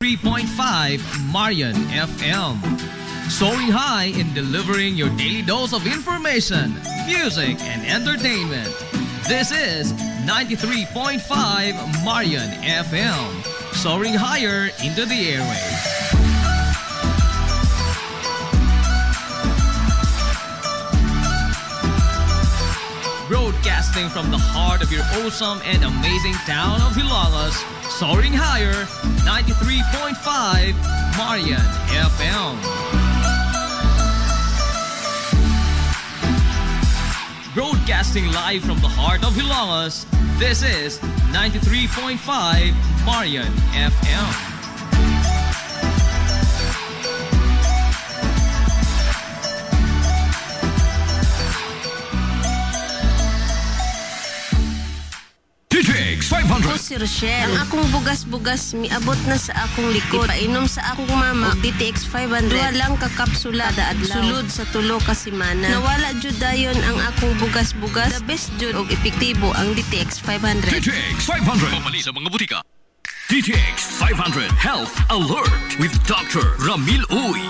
3.5 Marian FM. Soaring high in delivering your daily dose of information, music, and entertainment. This is 93.5 Marian FM. Soaring higher into the airwaves. Broadcasting from the heart of your awesome and amazing town of Hilagas, soaring higher, 93.5 Marian FM. Broadcasting live from the heart of Hilagas, this is 93.5 Marian FM. DTX 500. Ako si Rochelle. Ang akong bugas-bugas miabot na sa akong likod. Painom sa akong mama og DTX 500. Duha lang ka kapsula daadlaw. Sulod sa tulo ka semana. Nawala jud dayon ang akong bugas-bugas. The best jud og epektibo ang DTX 500. DTX 500. Pamali sa mga butika. DTX 500 Health Alert with Dr. Ramil Uy.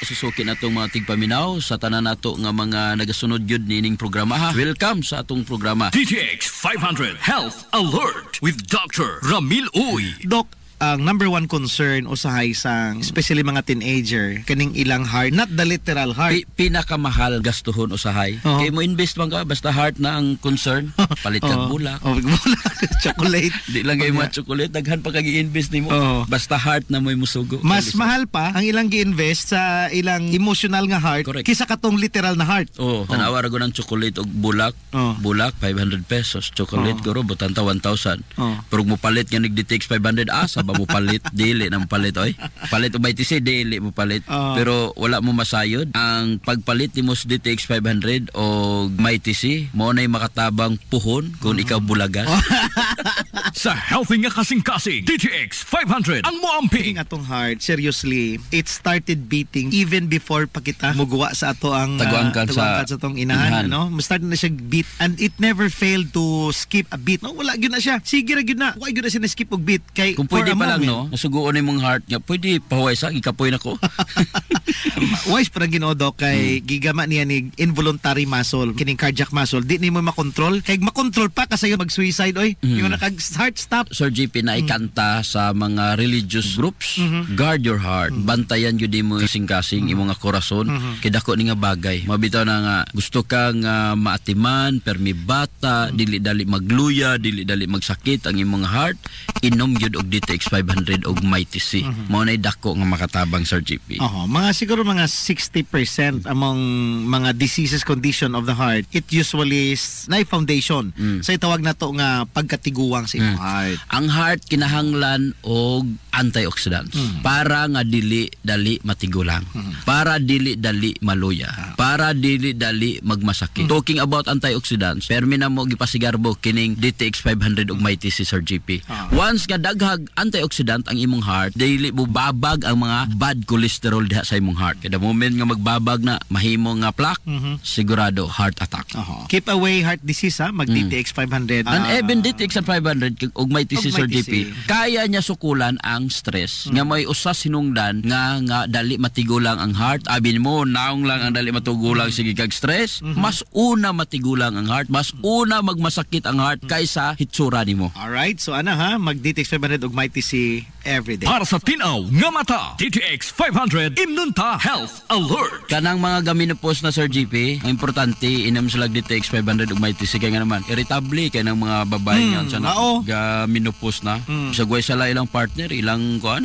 Susukin atong mga tigpaminaw sa tanan nato nga mga nagasunod yun nining programa ha. Welcome sa atong programa. DTX 500 Health Alert with Dr. Ramil Uy. Doc, ang number one concern usahay sang especially mga teenager kaning ilang heart, not the literal heart. Pinakamahal gastuhon usahay. Kay mo invest man ka basta heart na ang concern. Palit kag bulak. Bulak, chocolate. Di lang kay mga chocolate, daghan pa kag i-invest nimo. Basta heart na mo'y musugo. Mas mahal pa ang ilang gi-invest sa ilang emotional nga heart. Correct. Kisa katong literal na heart. Tanawa ra go ng chocolate og bulak. Bulak 500 pesos, chocolate guro butanta 1,000. Pero mo palit nga nig DTX 500 asa ba mo palit? Dili nang palit oy. Palit og BTC dili mo palit. Pero wala mo masayod ang pagpalit nimo sa DTX 500 og MyTC mo nay makatabang puhon kung ikaw bulagas. Sa healthy nga kasing-kasing, DTX 500 ang moamping. Atong heart, seriously, it started beating even before pa kita muguwa sa ato ang taguangkan sa atong inahan, no? Start na siya beat and it never failed to skip a beat. No, wala gyud na siya. Sige ra gyud na. Why gyud na siya skip og beat kay kung pwede pa lang no, nasuguon imong heart nga pwede pahuway sa ikapoy nako. Wise para Ginoo kay gigama niya ni involuntary muscle, kining cardiac muscle, di nimo makontrol kay makontrol pa kasayo mag-suicide oy. Yung nakag heart stop. Sir GP na ikanta sa mga religious groups, guard your heart. Bantayan gyud mo kasing-kasing imong nga korason kay dako ni nga bagay. Mabitaw na nga gusto kang maatiman, permi bata, dili dali magluya, dili dali magsakit ang imong heart, inom gyud og DTX 500 og MyTC. Mao nay dako nga makatabang Sir GP. Mga siguro mga 60% among mga diseases condition of the heart, it usually is na foundation. So itawag na to nga pagkatiguang sa imong heart. Ang heart kinahanglan og antioxidants para nga dili dali matigulang, para dili dali maluya, para dili dali magmasakit. Talking about antioxidants, permi na mo gipasigarbo kining DTX 500 og MyTC Sir GP. Once nga daghag antioxidant ang imong heart, dili mo babag ang mga bad cholesterol diha sa imong heart. Kada moment nga magbabag na mahimo nga plaque, sigurado heart attack. Keep away heart disease mag DTX 500. And even DTX 500 og MyTC Sir GP, kaya niya sukulan ang stress. Nga may usas hinungdan nga dali matigulang ang heart. Abin mo naong lang ang dali matigulang sige kag stress, mas una matigulang ang heart, mas una magmasakit ang heart kaysa hitsura nimo. Alright, so mag DTX 500 og MyTC every day. Para sa tinaw nga mata, DTX 500 Imnunta Health Alert. Kanang mga gaminopos na Sir GP, ang importante inom sila DTX 500 ug MyTC kay nga naman irritable kay nang mga babae nga sa gaminopos na. Sagway sila ilang partner, ilang kuan,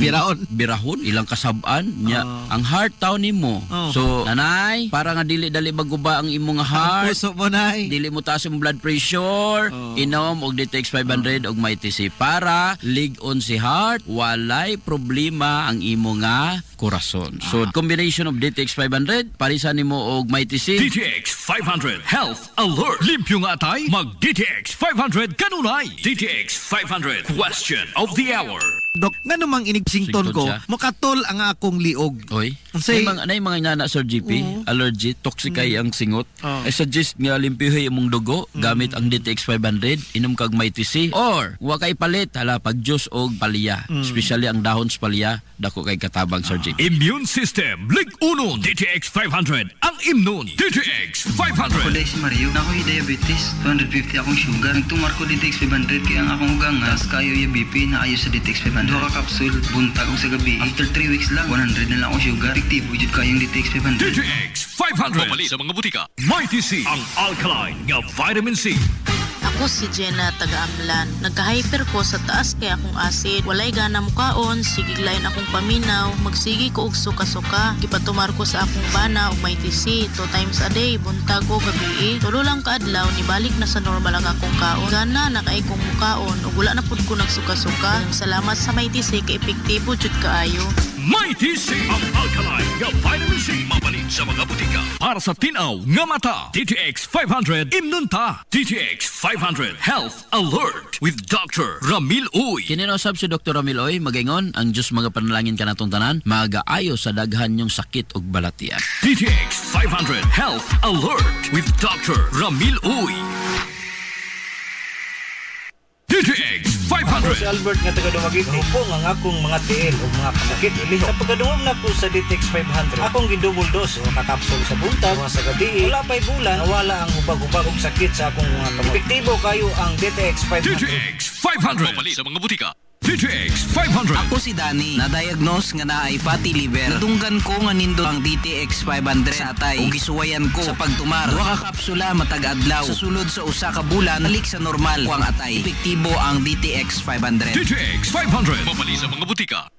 birahon, ilang kasab-an nya ang heart taw nimo. So nanay, para nga dili dali maguba ang imong heart. Puso mo nay. Dili mo taas ang blood pressure. Inom og DTX 500 og MyTC para lig-on si heart, walay problema ang imo nga korason. So combination of DTX 500 parisan nimo og MyTC. DTX 500 Health Alert. Limpyo nga tay, mag DTX 500 kanunay. DTX 500 Question of the Hour. Dok, nga namang inigsington ko, Sington siya. mukatol ang akong liog. Oy. Say- Nay mga nana Sir GP, allergy, toxic kay ang singot. Oh. I suggest nga limpihoy imong dugo gamit ang DTX 500, inom kag may TC or wa kay palit hala pag juice og palya. Especially ang dahon sa palya, dako kay katabang Sir GP. Immune System Lig Uno DTX 500 ang Imnon DTX 500. Kulay si Mario, na ako'y diabetes, 250 akong sugar. Nagtumar ko DTX 500 kaya ang akong ugangas, kayo yung BP na ayo sa DTX 500. Duha ka kapsul, buntag og sa gabi. After 3 weeks lang, 100 na lang akong sugar. Efektibo jud kayong DTX 500. DTX 500 Mapali sa mga butika. Mighty C ang alkaline nga vitamin C. Ako si Jenna taga-Amlan. Nagka-hyper ko sa taas kay akong acid. Walay gana mukaon, sigiglayin akong paminaw, magsigi ko og suka-suka. Gipatumar ko sa akong bana og may TC 2 times a day, buntag o gabi. Tulo lang kaadlaw nibalik na sa normal ang akong kaon. Gana nakaay kong mukaon ug wala na pud ko nagsuka-suka. Salamat sa may TC kay epektibo jud kaayo. Mighty C ang alkaline nga vitamin C. Mapali sa mga butika. Para sa tinaw nga mata, DTX 500 Imnunta. DTX 500 Health Alert with Dr. Ramil Uy. Kininosab si Dr. Ramil Oy, magaingon ang Diyos mga panalangin kanatong tanan, magaayo sa daghan yung sakit ug balatian. DTX 500 Health Alert with Dr. Ramil Uy. DTX 500. Si Albert nga taga Dumaguete. Upong ang akong mga tiil o mga kasakit ili. Sa pagkaduwag na ko sa DTX 500, akong gidouble dose o kakapsul sa buntag, mga sa gabi. Wala pa'y bulan, nawala ang hubag-hubag og sakit sa akong mga kamot. Epektibo kayo ang DTX 500. DTX 500. Mapali sa mga butika. DTX 500. Ako si Danny, na-diagnose nga naay fatty liver. Nadunggan ko nga nindo ang DTX 500 sa atay ug gisuwayan ko sa pagtumar. Duha ka kapsula matag adlaw. Sa sulod sa usa ka bulan, balik sa normal ko ang atay. Epektibo ang DTX 500. DTX 500. Mapali sa mga butika.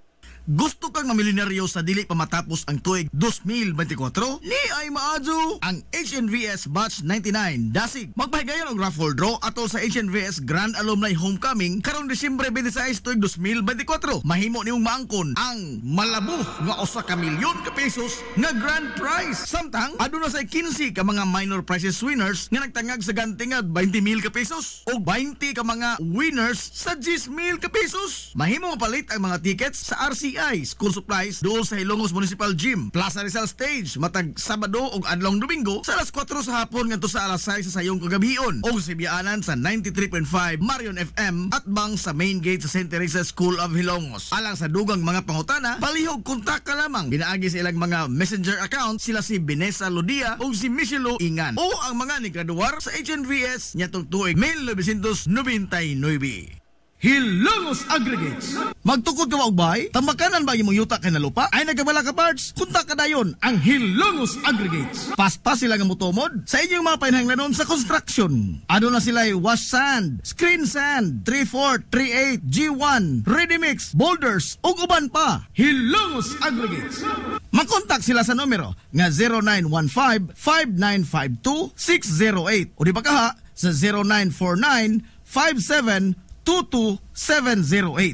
Gusto kang mamilyonaryo sa dili pa matapos ang tuig 2024? Ni ay maadyo ang HNVS Batch 99 Dasig. Magpahigayon og raffle draw atol sa HNVS Grand Alumni Homecoming karong Disyembre 26 tuig 2024. Mahimo nimong maangkon ang malabuf nga 1 ka milyon ka pesos nga grand prize. Samtang aduna say 15 ka mga minor prizes winners nga nagtangag sa gantingad 20,000 ka pesos o 20 ka mga winners sa 10,000 ka pesos. Mahimo mapalit ang mga tickets sa RCI School Supplies dool sa Ilongos Municipal Gym, Plaza Rizal Stage matag Sabado ug adlong Domingo sa alas 4 sa hapon ngadto sa alas 6 sa sayong kagabion o sa biyaanan sa 93.5 Marion FM at bang sa main gate sa St. Teresa School of Hilongos. Alang sa dugang mga pangutana, palihog kontak ka lamang. Pinaagi sa ilang mga messenger account sila si Vanessa Lodia o si Michelo Ingan o ang mga nigraduar sa HNVS nyatong tuig 1999. Hilongos Aggregates. Magtukod ka ba og bahay? Tamakanan ba imong yuta kay na lupa? Ay nagabala ka parts? Kunta ka dayon ang Hilongos Aggregates. Paspas sila nga motomod sa inyong mga panahanglanon sa construction. Ano na sila wash sand, screen sand, 3-4, 3-8, G1, ready mix, boulders ug uban pa. Hilongos Aggregates. Mag-contact sila sa numero nga 0915-5952-608 o di ba kaha sa 0949-5722-708.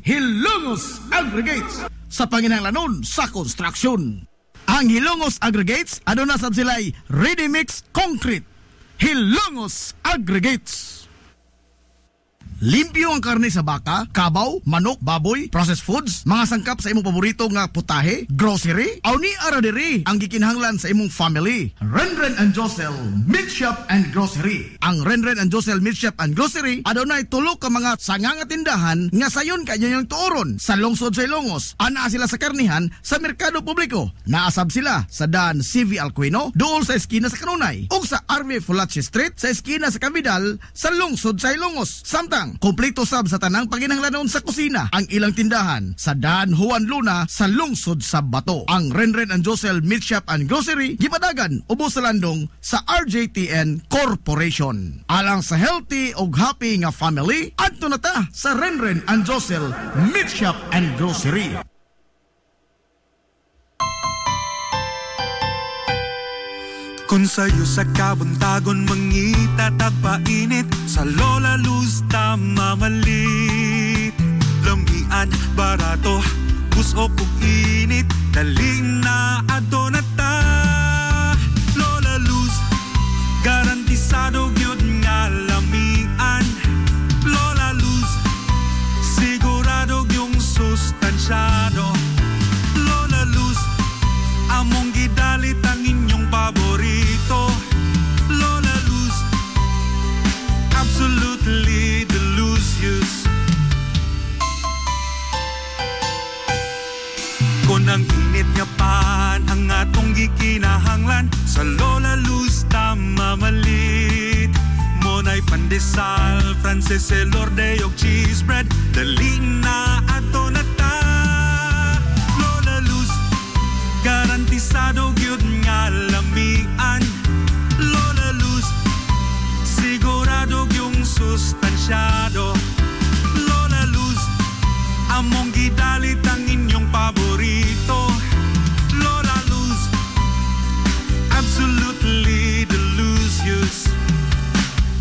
Hilongos Aggregates sa panginahanglanon sa construction. Ang Hilongos Aggregates, ano na sab sila'y ready mix concrete. Hilongos Aggregates. Limpyo ang karne sa baka, kabaw, manok, baboy, processed foods, mga sangkap sa imong paborito nga putahe, grocery, aw ni ara diri ang gikinahanglan sa imong family. Renren and Josel Meat Shop and Grocery. Ang Renren and Josel Meat Shop and Grocery adunay tulo ka mga sanganga tindahan nga sayon kanyo yung tuoron sa lungsod sa Ilongos. Ana sila sa karnihan sa merkado publiko. Naasab sila sa Dan CV Alcuino dool sa eskina sa Kanunay ug sa RV Fulache Street sa eskina sa Cabidal sa lungsod sa Ilongos. Samtang kompleto sab sa tanang panginahanglanon sa kusina ang ilang tindahan sa Dan Juan Luna sa lungsod sa Bato. Ang Renren and Josel Meat Shop and Grocery gipadagan ubos sa landong sa RJTN Corporation. Alang sa healthy ug happy nga family, adto na ta sa Renren and Josel Meat Shop and Grocery. Kung sa'yo sa kabuntagon mangita tagpainit, sa Lola Luz tamamalit. Lamian, barato, busok ug init, dali na adonata. Lola Luz, garantisado gyud nga lamian. Lola Luz, sigurado yung susta. Unang init nga pan ang atong gikinahanglan sa Lola Luz ta mamalit. Monay pandesal, Frances Elorde og cheese bread, dali na ato na ta. Lola Luz, garantisado gyud nga lamian. Lola Luz, sigurado yung sustansyado. Lola Luz, among gidalit ang inyong paborito. Lola Luz, absolutely delicious.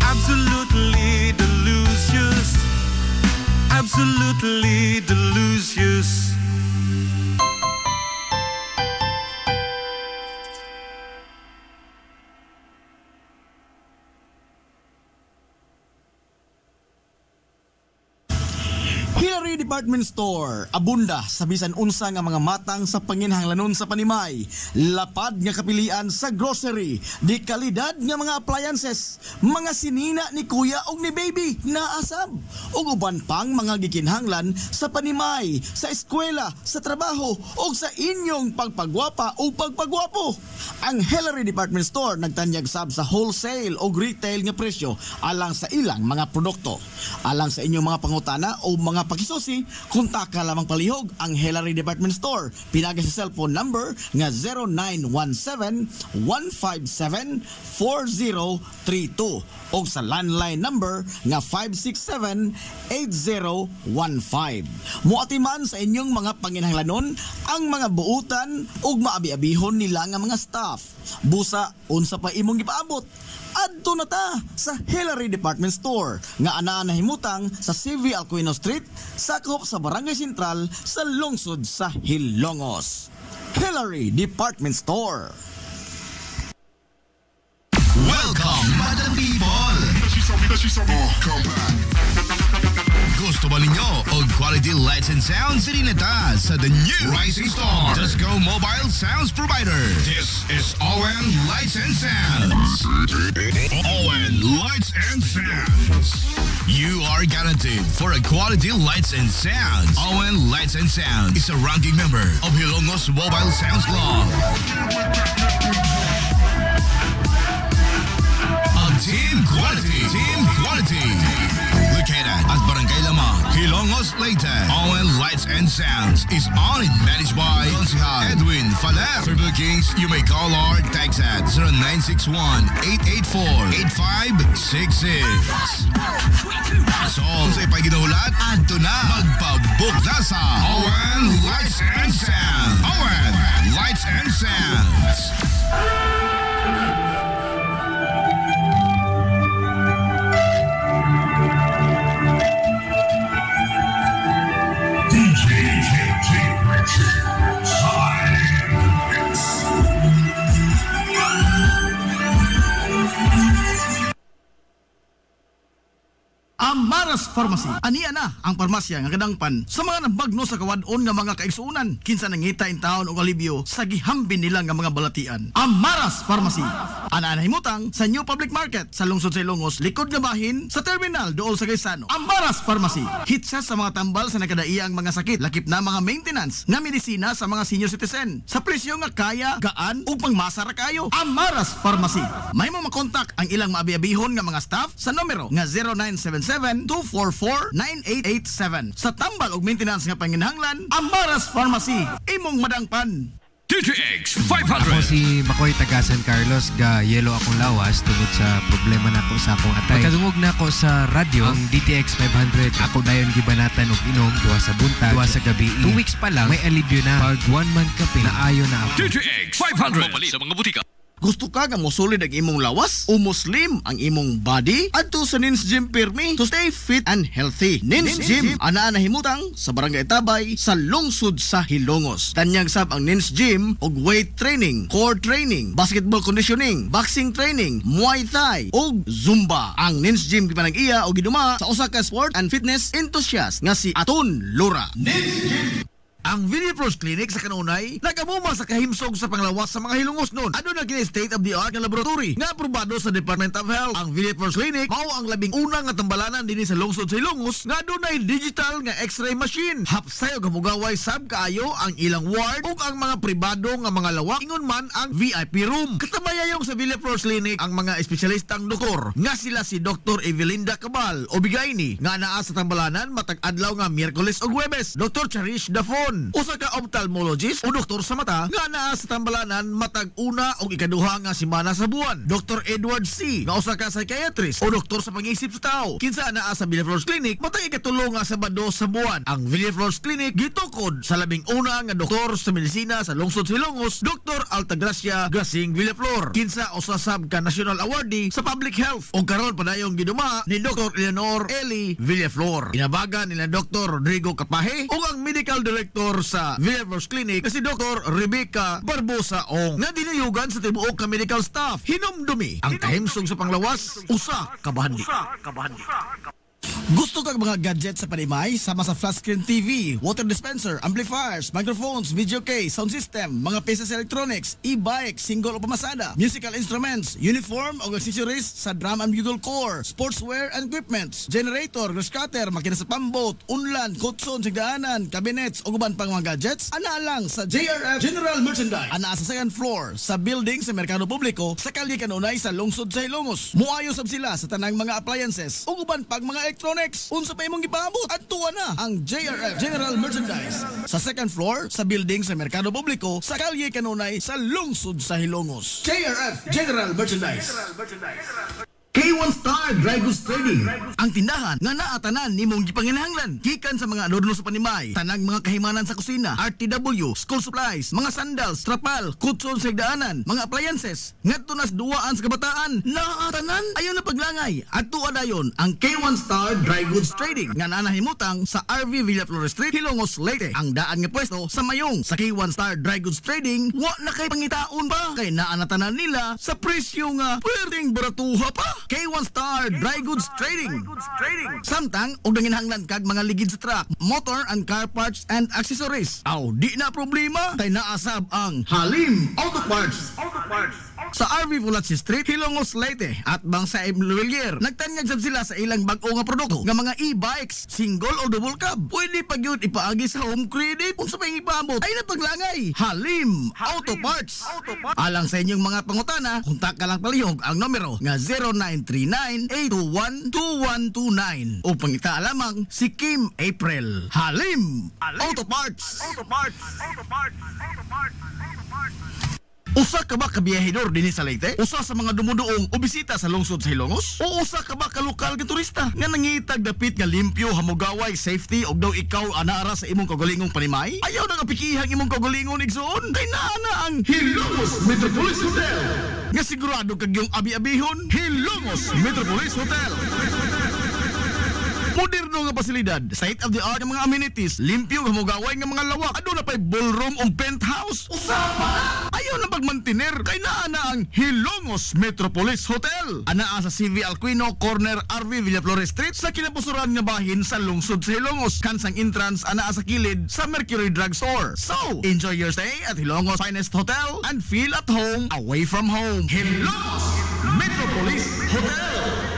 Absolutely delicious. Absolutely delicious. Hillary Department Store, abunda sa bisan unsa nga mga matang sa panginhanglanon sa Panimay, lapad nga kapilian sa grocery, di kalidad nga mga appliances, mga sinina ni kuya og ni baby na asab, ug uban pang mga gikinhanglan sa Panimay, sa eskwela, sa trabaho ug sa inyong pagpagwapa o pagpagwapo. Ang Hillary Department Store nagtanyag sab sa wholesale o retail nga presyo alang sa ilang mga produkto. Alang sa inyong mga pangutana o mga pakisusi, kontak ka lamang palihog ang Hillary Department Store. Pinagi sa cellphone number nga 0917-157-4032 o sa landline number nga 567-8015. Muatiman sa inyong mga panginhanglanon ang mga buutan ug maabi-abihon nila nga mga staff. Busa, unsa pa imong gipaabot? Adto na ta sa Hillary Department Store nga anaa nahimutang sa CV Alcuino Street, sakop sa Barangay Sentral sa lungsod sa Hilongos. Hillary Department Store. Welcome, Madam People! Come back. Gusto ba ninyo og quality lights and sounds? Sirineta sa the new Rising Star Disco Mobile Sounds Provider. This is ON Lights and Sounds. ON Lights and Sounds. You are guaranteed for a quality lights and sounds. ON Lights and Sounds is a ranking member of Hilongos Mobile Sounds Club. Team Quality. Located at Barangay Lamang, Hilongos, Leyte. ON Lights and Sounds is owned and managed by Consihal Edwin Faler. For bookings, you may call or text at 0961-884-8566. So, kung sa'y paginahulat, adto na, magpabook na sa ON Lights and Sounds. ON Lights and Sounds. Amaras Pharmacy. Ania na ang parmasya nga kadangpan sa mga nabagno sa kawadon nga mga kaigsuunan. Kinsa nangita in taon og alibyo sa gihambin nila nga mga balatian. Amaras Pharmacy. Ana nahimutang sa New Public Market sa lungsod sa Ilongos, likod nga bahin sa terminal dool sa Gaisano. Amaras Pharmacy. Hitsa sa mga tambal sa nakadaiang mga sakit, lakip na mga maintenance nga medisina sa mga senior citizen. Sa presyo nga kaya, gaan ug pangmasa ra kayo. Amaras Pharmacy. May mo makontak ang ilang maabi-abihon nga mga staff sa numero nga 0977-244-9887. Sa tambal og maintenance nga panginhanglan, Amaras Pharmacy, imong madangpan. DTX 500. Ako si Makoy taga San Carlos, ga yelo akong lawas tungod sa problema nako sa akong atay. Pagkadungog na ako sa radyo, ang DTX 500, ako dayon gibanatan og inom duha sa buntag, duha sa gabi. 2 weeks pa lang may alibyo na. Pag 1 month ka naayo na ako. DTX 500. Mapali sa mga butika. Gusto ka nga mo solid ang imong lawas o muslim ang imong body? Adto sa Nins Gym Pirmi to stay fit and healthy. Nins Gym ana nahimutang sa Barangay Tabay sa lungsod sa Hilongos. Tanyag sab ang Nins Gym og weight training, core training, basketball conditioning, boxing training, Muay Thai og Zumba. Ang Nins Gym gipanag-iya og giduma sa usa ka sport and fitness enthusiast nga si Aton Lura. Nins Gym. Ang Villaflores Clinic sa kanunay nagamuma sa kahimsog sa panglawas sa mga hilungos nun. Ano na kini state of the art nga laboratory nga aprobado sa Department of Health. Ang Villaflores Clinic mao ang labing una nga tambalanan dinhi sa lungsod sa Hilongos nga dunay digital nga X-ray machine. Hapsay og hamugaway sab kaayo ang ilang ward ug ang mga pribado nga mga lawak ingon man ang VIP room. Katabayayong sa Villaflores Clinic ang mga espesyalistang doktor nga sila si Dr. Evelinda Cabal o Bigayni nga naa sa tambalanan matag adlaw nga Miyerkules ug Huwebes. Dr. Cherish Dafon, usa ka ophthalmologist o doktor sa mata nga naa sa tambalanan matag una ug ikaduha nga semana sa buwan. Dr. Edward C, nga usa ka psychiatrist o doktor sa pag-iisip sa tao. Kinsa naa sa Villaflores Clinic matag ikatulo nga Sabado sa buwan. Ang Villaflores Clinic gitukod sa labing una nga doktor sa medisina sa lungsod sa Hilongos, Dr. Altagracia Grasing Villaflor. Kinsa usasab ka national awardee sa public health o karon padayong giduma ni Dr. Eleanor Eli Villaflor. Inabagan nila Dr. Rodrigo Capahe o ang medical director sa Villaflores Clinic na si Dr. Rebecca Barbosa Ong na dinayugan sa tibuok ka medical staff. Hinumdumi ang kahimsog sa panglawas, usa ka bahandi. Gusto kang mga gadgets sa panimay? Sama sa flat screen TV, water dispenser, amplifiers, microphones, video case, sound system, mga pieces electronics, e-bike, single o pamasada, musical instruments, uniform o accessories sa drum and bugle corps, sportswear and equipments, generator, grass cutter, makina sa pamboat, unlan, kutson, sigdaanan, cabinets o guban pang mga gadgets, ana lang sa JRF General Merchandise. Ana sa second floor sa building sa Merkado Publiko sa kalye kanunay sa lungsod sa Hilongos. Muayo sab sila sa tanang mga appliances o guban pang mga electronics. Unsa pa imong gipaabot? Adtuwa na ang JRF General Merchandise sa second floor sa building sa Merkado Publiko sa kalye kanunay sa lungsod sa Hilongos. JRF General Merchandise. K1 Star Dry Goods Trading, ang tindahan nga naatanan nimong gipanginahanglan gikan sa mga adorno sa panimay, tanang mga kahimanan sa kusina, RTW, school supplies, mga sandals, trapal, kutson sa higdaanan, mga appliances, ngadto nas duwaan sa kabataan, naatanan ayon na paglangay. Adto dayon ang K1 Star Dry Goods Trading nga nanahimutang sa RV Villaflores Street, Hilongos, Leyte. Ang daan nga pwesto sa mayong sa K1 Star Dry Goods Trading, wa na kay pangitaon pa kay naanatanan nila sa presyo nga pwedeng baratuha pa. K1 Star Dry Goods Trading. Samtang og nanginahanglan kag mga ligid sa truck, motor and car parts and accessories. Aw, di na problema kay naasab ang Halim Auto Parts. Sa RV Fulatsi Street, Hilongos, Leyte at bang sa Emluelier. Nagtanyag sab sila sa ilang bag-o nga produkto nga mga e-bikes, single o double cab. Pwede pa gyud ipaagi sa home credit kung sa pay ipabot. Ay napaglangay, Halim Auto Parts. Alang sa inyong mga pangutana, kontak ka lang palihog ang numero nga 0939-821-2129 o pangita lamang si Kim April. Halim Auto Parts. Usa ka ba kabiyahedor dinhi sa Leyte? Usa sa mga dumuduong o bisita sa lungsod sa Hilongos? O usa ka ba ka lokal nga turista nga nangitag dapit nga limpyo, hamugaway, safety og daw ikaw anaara sa imong kaugalingong panimay? Ayaw na nga pikihang imong kaugalingon igsoon? Kay naa ang Hilongos Metropolis Hotel. Nga sigurado kag yung abi-abihon, Hilongos Metropolis Hotel. Moderno nga pasilidad, state-of-the-art nga mga amenities, limpyo nga hamugaway nga mga lawak, aduna pay ballroom o penthouse. Usama! Ayaw na pagmantiner, kay naa ang Hilongos Metropolis Hotel. Anaa sa CV Alquino, corner RV Villaflores Street, sa kinabusuran nga bahin sa lungsod sa Hilongos. Kansang entrance anaa sa kilid sa Mercury Drug Store. So, enjoy your stay at Hilongos Finest Hotel and feel at home away from home. Hilongos Metropolis Hotel.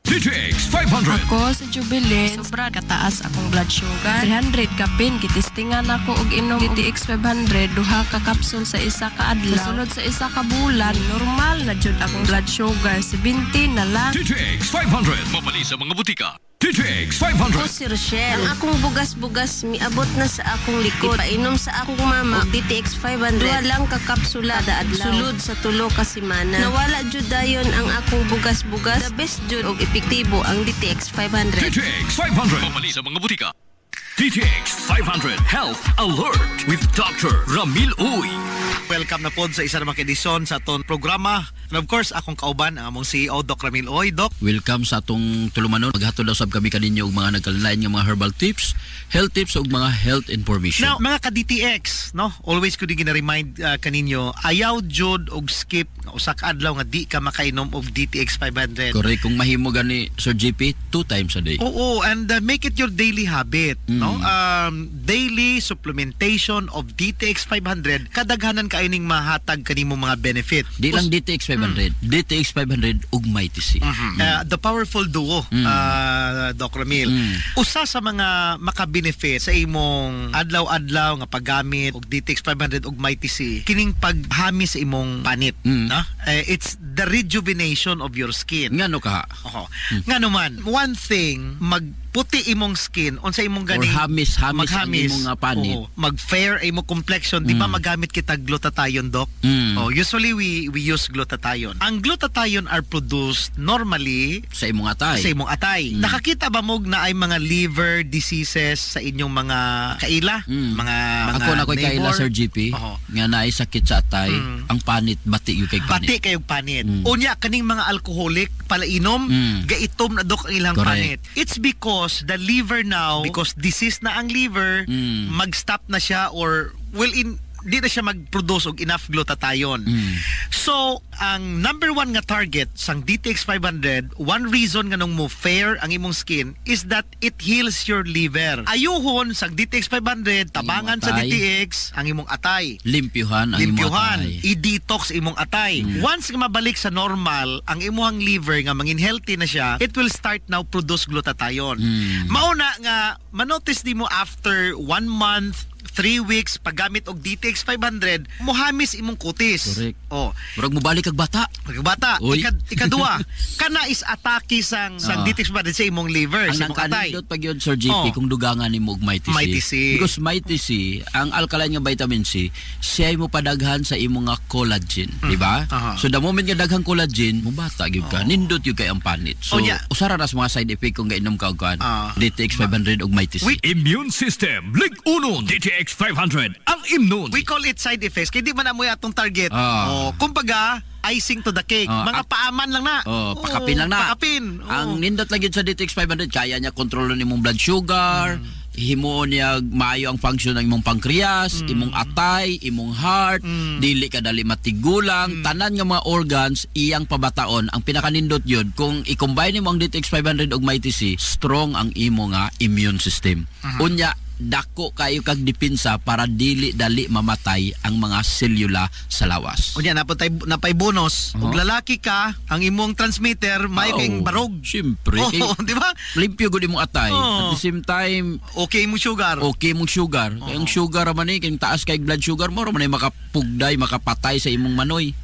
DTX 500. Ako sa Jubilee, sobra kataas akong blood sugar. 300 kapin, kitistingan ako og inom DTX 500, duha ka kapsul sa isa ka adlaw. Sunod sa isa ka bulan, normal na jud akong blood sugar, 70 na lang. DTX 500, mabali sa mga butika. DTX 500. Ako si Rochelle. Ang akong bugas-bugas miabot na sa akong likod. Painom sa akong mama og DTX 500. Duha lang ka kapsula da adlaw. Sulod sa tulo ka semana. Nawala jud dayon ang akong bugas-bugas. The best jud og epektibo ang DTX 500. DTX 500, mabali sa mga butika. DTX 500 Health Alert with Dr. Ramil Uy. Welcome na pod sa isa na makidison sa aton programa And of course, akong kauban, ang among CEO, Doc Ramil Uy. Doc, welcome sa atong tulumanon. Maghatod daw sab kami kaninyo og mga nagkalain nga mga herbal tips, health tips ug mga health information. Now, mga ka-DTX, no? Always ko din gina-remind kaninyo, ayaw jud og skip usa ka adlaw nga di ka makainom og DTX 500. Correct. Kung mahimo gani Sir JP, 2 times a day. Oo, and make it your daily habit, no? Daily supplementation of DTX 500, kadaghanan kaining mahatag kanimo mga benefit. Di lang DTX 500, DTX 500 ug Mighty C. The powerful duo, Doc Ramil. Usa sa mga maka-benefit sa imong adlaw-adlaw nga paggamit og DTX 500 ug Mighty C, kining paghami sa imong panit, no? It's the rejuvenation of your skin. Ngano ka? Ngano man, one thing, magputi imong skin unsa imong gani or hamis ang imong panit. Mag-fair imong complexion, di ba magamit kita glutathione, Doc? Usually we use glutathione. Ang glutathione are produced normally sa imong atay. Nakakita ba mo na ay mga liver diseases sa inyong mga kaila? Mga ako na ko'y kaila, Sir GP, nga naay sakit sa atay, ang panit bati yung kay panit. Bati kayong panit. Unya kaning mga alcoholic palainom, gaitom na, Dok, ang ilang panit. It's because the liver now, because disease na ang liver, mag-stop na siya or di na siya mag-produce og enough glutathione. So, ang number one nga target sang DTX 500, one reason nga nung mo fair ang imong skin is that it heals your liver. Ayuhon sang DTX 500, tabangan sa DTX ang imong atay. Limpyuhan ang imong atay. I-detox imong atay. Once nga mabalik sa normal ang imong liver nga mangin healthy na siya, it will start now produce glutathione. Mauna nga manotice di mo after 1 month, 3 weeks paggamit og DTX 500, mohamis imong kutis. Correct. Murag mo balik kag bata. Ikadua, kana is atake sang DTX 500 sa imong liver, sa imong atay. Ang pag yun, Sir JP, kung dugangan nimo og Mighty C. Because Mighty C, ang alkaline nga vitamin C, siya mo padaghan sa imong nga collagen, di ba? So the moment nga daghang collagen, mo bata gyud ka, nindot gyud kay ang panit. So usara ra sa mga side effect kung gainom ka og DTX 500 og Mighty C. Immune system, Lig Uno, DTX 500 ang immune. We call it side effects kaya di man amoy atong target. Kumbaga icing to the cake. Mga paaman lang na. Pakapin lang na. Ang nindot lang yun sa DTX 500, kaya niya kontrolon imong blood sugar, himo niya maayo ang function ng imong pancreas, imong atay, imong heart, dili ka dali matigulang, tanan nga mga organs iyang pabataon. Ang pinakanindot yun, kung i-combine mo ang DTX 500 og Mighty C, strong ang imo nga immune system. Unya, dako kayo kag dipinsa para dili dali mamatay ang mga selula sa lawas. Unya napay bonus. Ug lalaki ka, ang imong transmitter may kayong barog. Siyempre. Di ba? Limpyo gud imong atay. At the same time, okay mong sugar. Kaya ang sugar man kay taas kay blood sugar mo man makapugday, makapatay sa imong manoy.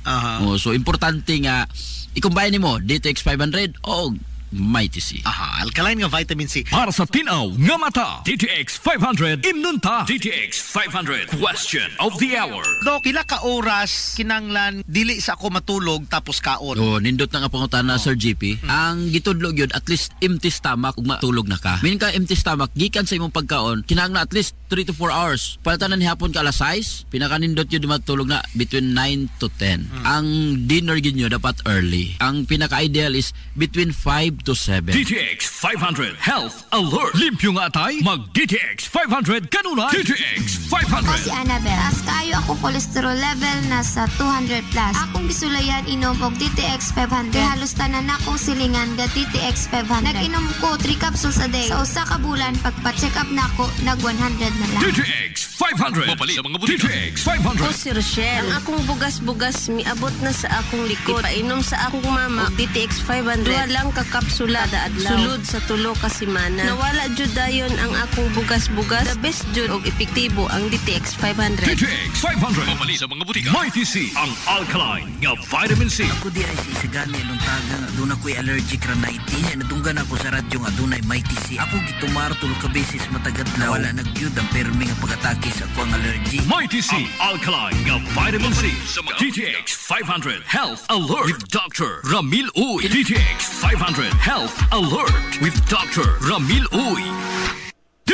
So importante nga i-combine nimo DTX 500 o Mighty C. Alkaline nga vitamin C. Para sa tinaw nga mata, DTX 500 imnunta. DTX 500 question of the hour. Do, kila ka oras kinanglan dili sa ako matulog tapos kaon? Nindot na nga pangutana, Sir GP. Ang gitudlog yun, at least empty stomach ug matulog na ka. Meaning ka empty stomach, gikan sa imong pagkaon, kinanglan at least 3 to 4 hours. Paltanan hapon ka alas 6, pinakanindot yun matulog na between 9 to 10. Ang dinner yun yun dapat early. Ang pinaka-ideal is between 5 to 7. DTX 500 Health Alert. Limpyo nga atay, mag DTX 500 kanunay. DTX 500. Ako si Annabelle. As kayo ako cholesterol level nasa 200 plus. Akong gisulayan inom og DTX 500. Halos tanan akong silingan ga DTX 500. Nag-inom ko 3 capsules a day. Sa usa ka bulan pagpa-check up nako nag 100 na lang. DTX 500. Mapalit sa mga butika. DTX 500. Ako si Rochelle. Ang akong bugas-bugas miabot na sa akong likod. Painom sa akong mama og DTX 500. Duha lang ka kapsula da adlaw. Sulod sa tulo ka semana. Nawala jud dayon ang akong bugas-bugas. The best jud og epektibo ang DTX 500. DTX 500. Mapalit sa mga butika. Mighty C, ang alkaline nga vitamin C. Ako di ay sisigani nung taga nga doon ako'y allergic rhinitis. Natunggan ako sa radyo nga doon ay Mighty C. Ako gitumar tulo ka beses matagadlaw. Wala nagyud ang permi nga pag-atake sa ako ang allergy. Mighty C, ang alkaline nga vitamin C. DTX 500 Health Alert with Dr. Ramil Uy. DTX 500 Health Alert with Dr. Ramil Uy.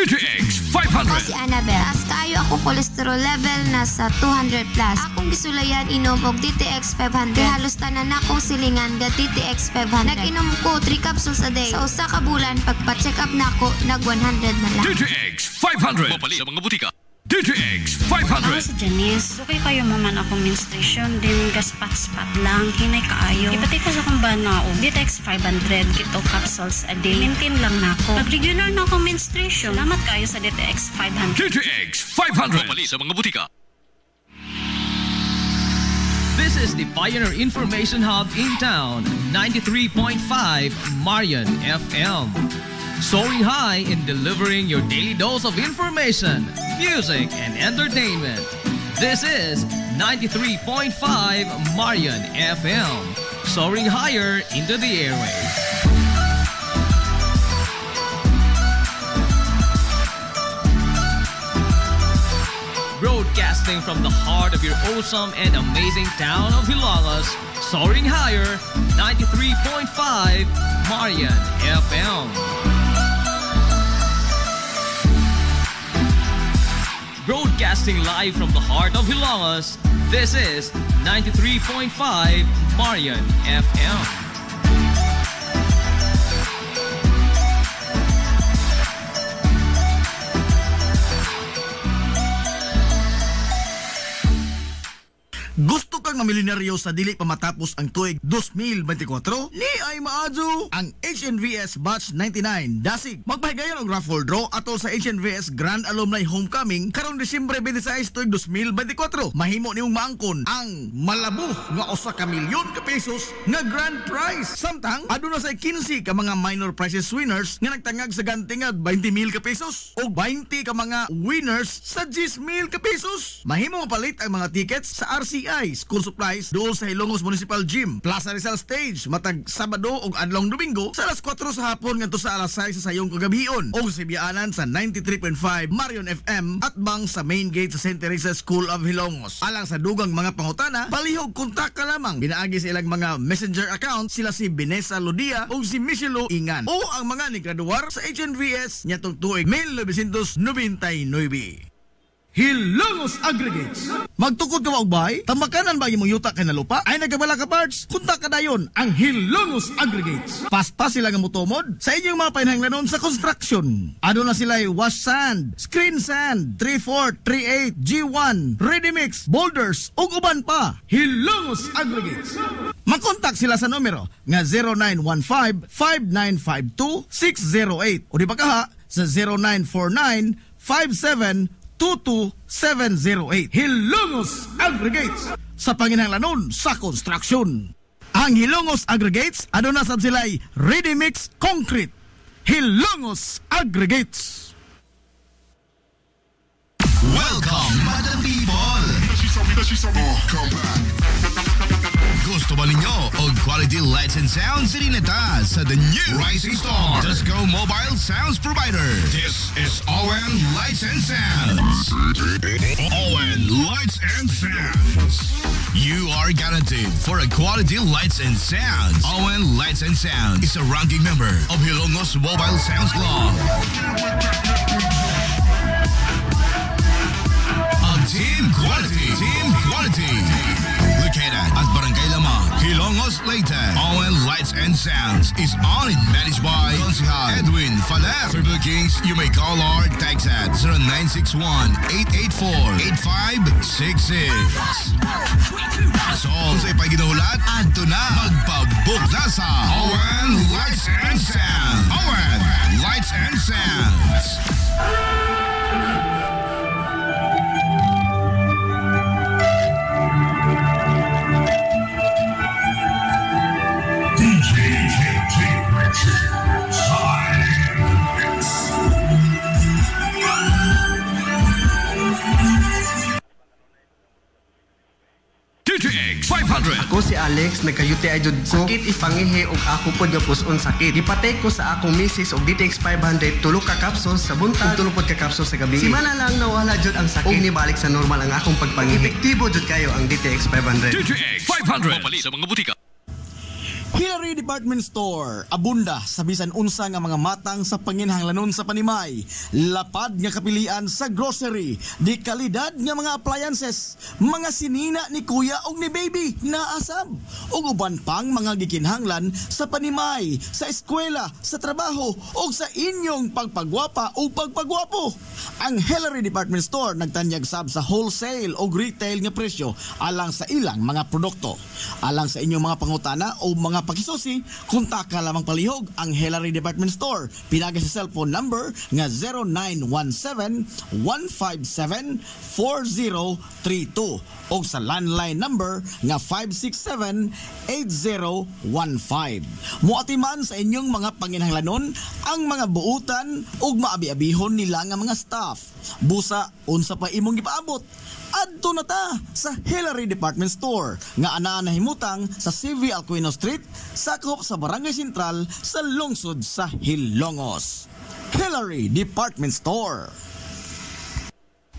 DTX 500. Ako si Annabelle. Taas kayo ako cholesterol level nasa 200 plus. Akong gisulayan inom og DTX 500. Halos tanan akong silingan ga DTX 500. Nag-inom ko 3 capsules a day. Sa usa ka bulan pagpa-check up nako nag 100 na lang. DTX 500. Mapali sa mga butika. DTX 500. Ako si Janice. Okay kayo maman akong menstruation. Din gaspat-spat lang. Hinay kaayo. Ipatay ko sa akong bana o DTX 500. Kito capsules a day. Maintain lang na ako. Pag regular na akong menstruation, salamat kayo sa DTX 500. DTX 500. Mapali sa mga butika. This is the Pioneer Information Hub in town, 93.5 Marian FM. Soaring high in delivering your daily dose of information, music, and entertainment. This is 93.5 Marian FM. Soaring higher into the airwaves. Broadcasting from the heart of your awesome and amazing town of Hilangas, soaring higher, 93.5 Marian FM. Broadcasting live from the heart of Hilangas, this is 93.5 Marian FM. Gusto kang mamilyonaryo sa dili pa matapos ang tuig 2024? Ni ay maadyo ang HNVS Batch 99 Dasig. Magpahigayon og raffle draw atol sa HNVS Grand Alumni Homecoming karong Disyembre 26 tuig 2024. Mahimo nimong maangkon ang malabog nga usa ka milyon ka pesos nga grand prize. Samtang aduna say 15 ka mga minor prizes winners nga nagtangag sa gantingad 20,000 ka pesos o 20 ka mga winners sa 10,000 ka pesos. Mahimo mapalit ang mga tickets sa RCI School Supplies dool sa Ilongos Municipal Gym, Plaza Rizal Stage matag Sabado ug adlong Domingo sa alas 4 sa hapon ngadto sa alas 6 sa sayong kagabion o sa biyaanan sa 93.5 Marion FM at bang sa main gate sa St. Teresa School of Hilongos. Alang sa dugang mga pangutana, palihog kontak ka lamang. Pinaagi sa ilang mga messenger account sila si Vanessa Lodia o si Michelo Ingan o ang mga nigraduar sa HNVS nyatong tuig 1999. Hilongos Aggregates. Magtukod ka og bay? Tambakanan ba imong yuta kay na lupa? Ay nagkabala ka parts? Kunta ka dayon ang Hilongos Aggregates. Paspas sila nga motomod sa inyong mga panahanglanon sa construction. Aduna sila wash sand, screen sand, 3/4, 3/8, G1, ready mix, boulders ug uban pa. Hilongos Aggregates. Makontak sila sa numero nga 0915-5952-608 o di ba kaha sa 0949-5722-708. Hilongos Aggregates sa panginahanglanon sa construction. Ang Hilongos Aggregates aduna sab sila'y ready mix concrete. Hilongos Aggregates. Welcome, Madam People! Come back. Gusto ba ninyo og quality lights and sounds rineta sa the new Rising Star Disco Mobile Sounds Provider? This is ON Lights and Sounds. ON Lights and Sounds. You are guaranteed for a quality lights and sounds. ON Lights and Sounds is a ranking member of Hilongos Mobile Sounds Club. Team Quality. Located at Barangay Lamang, Hilongos, Leyte. ON Lights and Sounds is owned and managed by Consihal Edwin Faler. For bookings, you may call or text at 0961-884-8566. So, kung sa'y paginahulat, adto na magpabook na sa ON Lights and Sounds. ON Lights and Sounds. DTX 500. Ako si Alex, nagka-UTI jud ko. Sakit ipangihi og ako pod nga puson sakit. Gipatay ko sa akong misis og DTX 500 tulo ka capsules sa buntag ug tulo pod ka capsules sa gabi. Simana lang nawala jud ang sakit ug nibalik sa normal ang akong pagpangihi. Epektibo jud kayo ang DTX 500. DTX 500. Mapali sa mga butika. Hillary Department Store, abunda sa bisan unsa nga mga matang sa panginhanglanon sa panimay, lapad nga kapilian sa grocery, di kalidad nga mga appliances, mga sinina ni kuya og ni baby naasab, ug uban pang mga gikinhanglan sa panimay, sa eskwela, sa trabaho ug sa inyong pagpagwapa o pagpagwapo. Ang Hillary Department Store nagtanyag sab sa wholesale o retail nga presyo alang sa ilang mga produkto. Alang sa inyong mga pangutana o mga pakisusi, kontak ka lamang palihog ang Hillary Department Store. Pinagay sa cellphone number nga 0917-157-4032 o sa landline number nga 567-8015. Muatiman sa inyong mga panginhanglanon ang mga buutan o maabi-abihon nila nga mga staff. Busa, unsa pa imong gipaabot? Adto na ta sa Hillary Department Store nga anaa nahimutang sa CV Alcuino Street, sakop sa Barangay Sentral sa lungsod sa Hilongos. Hillary Department Store.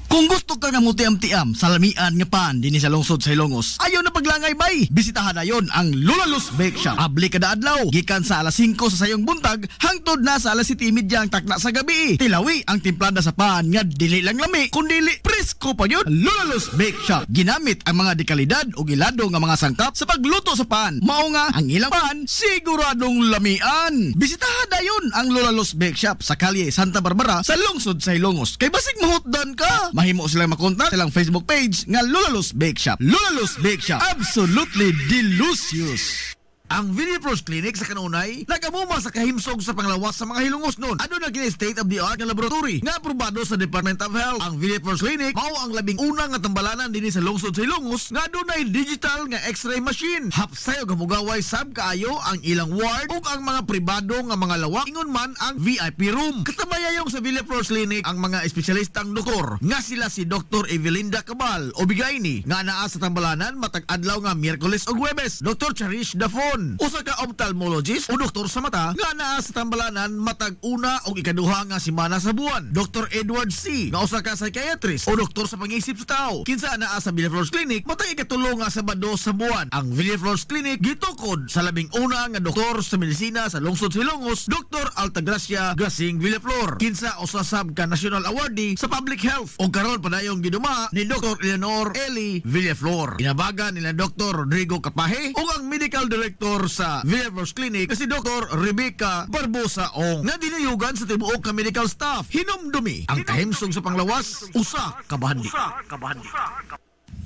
Kung gusto ka nga mutiam-tiam sa lamian nga pan dinhi sa lungsod sa Hilongos, ayaw na paglangay bay. Bisitahan na yon ang Lulalus Bake Shop. Abli kada adlaw, gikan sa alas 5 sa sayong buntag hangtod na sa alas 7:30 ang takna sa gabi. Tilawi ang timplada sa pan nga dili lang lami kundi presko pa yun. Lulalus Bake Shop ginamit ang mga dekalidad ug ilado nga mga sangkap sa pagluto sa pan. Mao nga ang ilang pan siguradong lamian. Bisitahan na yon ang Lulalus Bake Shop sa kalye Santa Barbara sa lungsod sa Hilongos. Kay basig mahutdan ka, mahimo silang makontak silang Facebook page nga Lulalus Bake Shop. Lulalus Bake Shop, absolutely delicious. Ang Villaflores Clinic sa kanunay nagamuma sa kahimsog sa panglawas sa mga Hilongos noon. Ano na kini state of the art nga laboratory nga aprobado sa Department of Health. Ang Villaflores Clinic mao ang labing una nga tambalanan dinhi sa lungsod sa Hilongos nga adunay digital nga X-ray machine. Hapsay og hamugaway sab kaayo ang ilang ward ug ang mga pribado nga mga lawak ingon man ang VIP room. Katabayayong sa Villaflores Clinic ang mga espesyalistang doktor nga sila si Dr. Evelinda Cabal o Bigayni nga naa sa tambalanan matag adlaw nga Miyerkules ug Huwebes. Dr. Cherish Dafon, usa ka ophthalmologist o doktor sa mata nga naa sa tambalanan matag una o ikaduha nga semana sa buwan. Dr. Edward C. nga usa ka psychiatrist o doktor sa pang-isip sa tao. Kinsa naa sa Villaflores Clinic matag ikatulo nga Sabado sa buwan. Ang Villaflores Clinic gitukod sa labing una nga doktor sa medisina sa lungsod sa Hilongos, Dr. Altagracia Gasing Villaflor. Kinsa usa sab ka national awardee sa public health o karon padayong giduma ni Dr. Eleanor Eli Villaflor. Inabagan nila Dr. Rodrigo Capahe o ang medical director sa Villaflores Clinic kasi Dr. Rebecca Barbosa Ong nga dinayugan sa tibuok ka medical staff. Hinumdumi ang kahimsog sa panglawas, usa ka bahandi.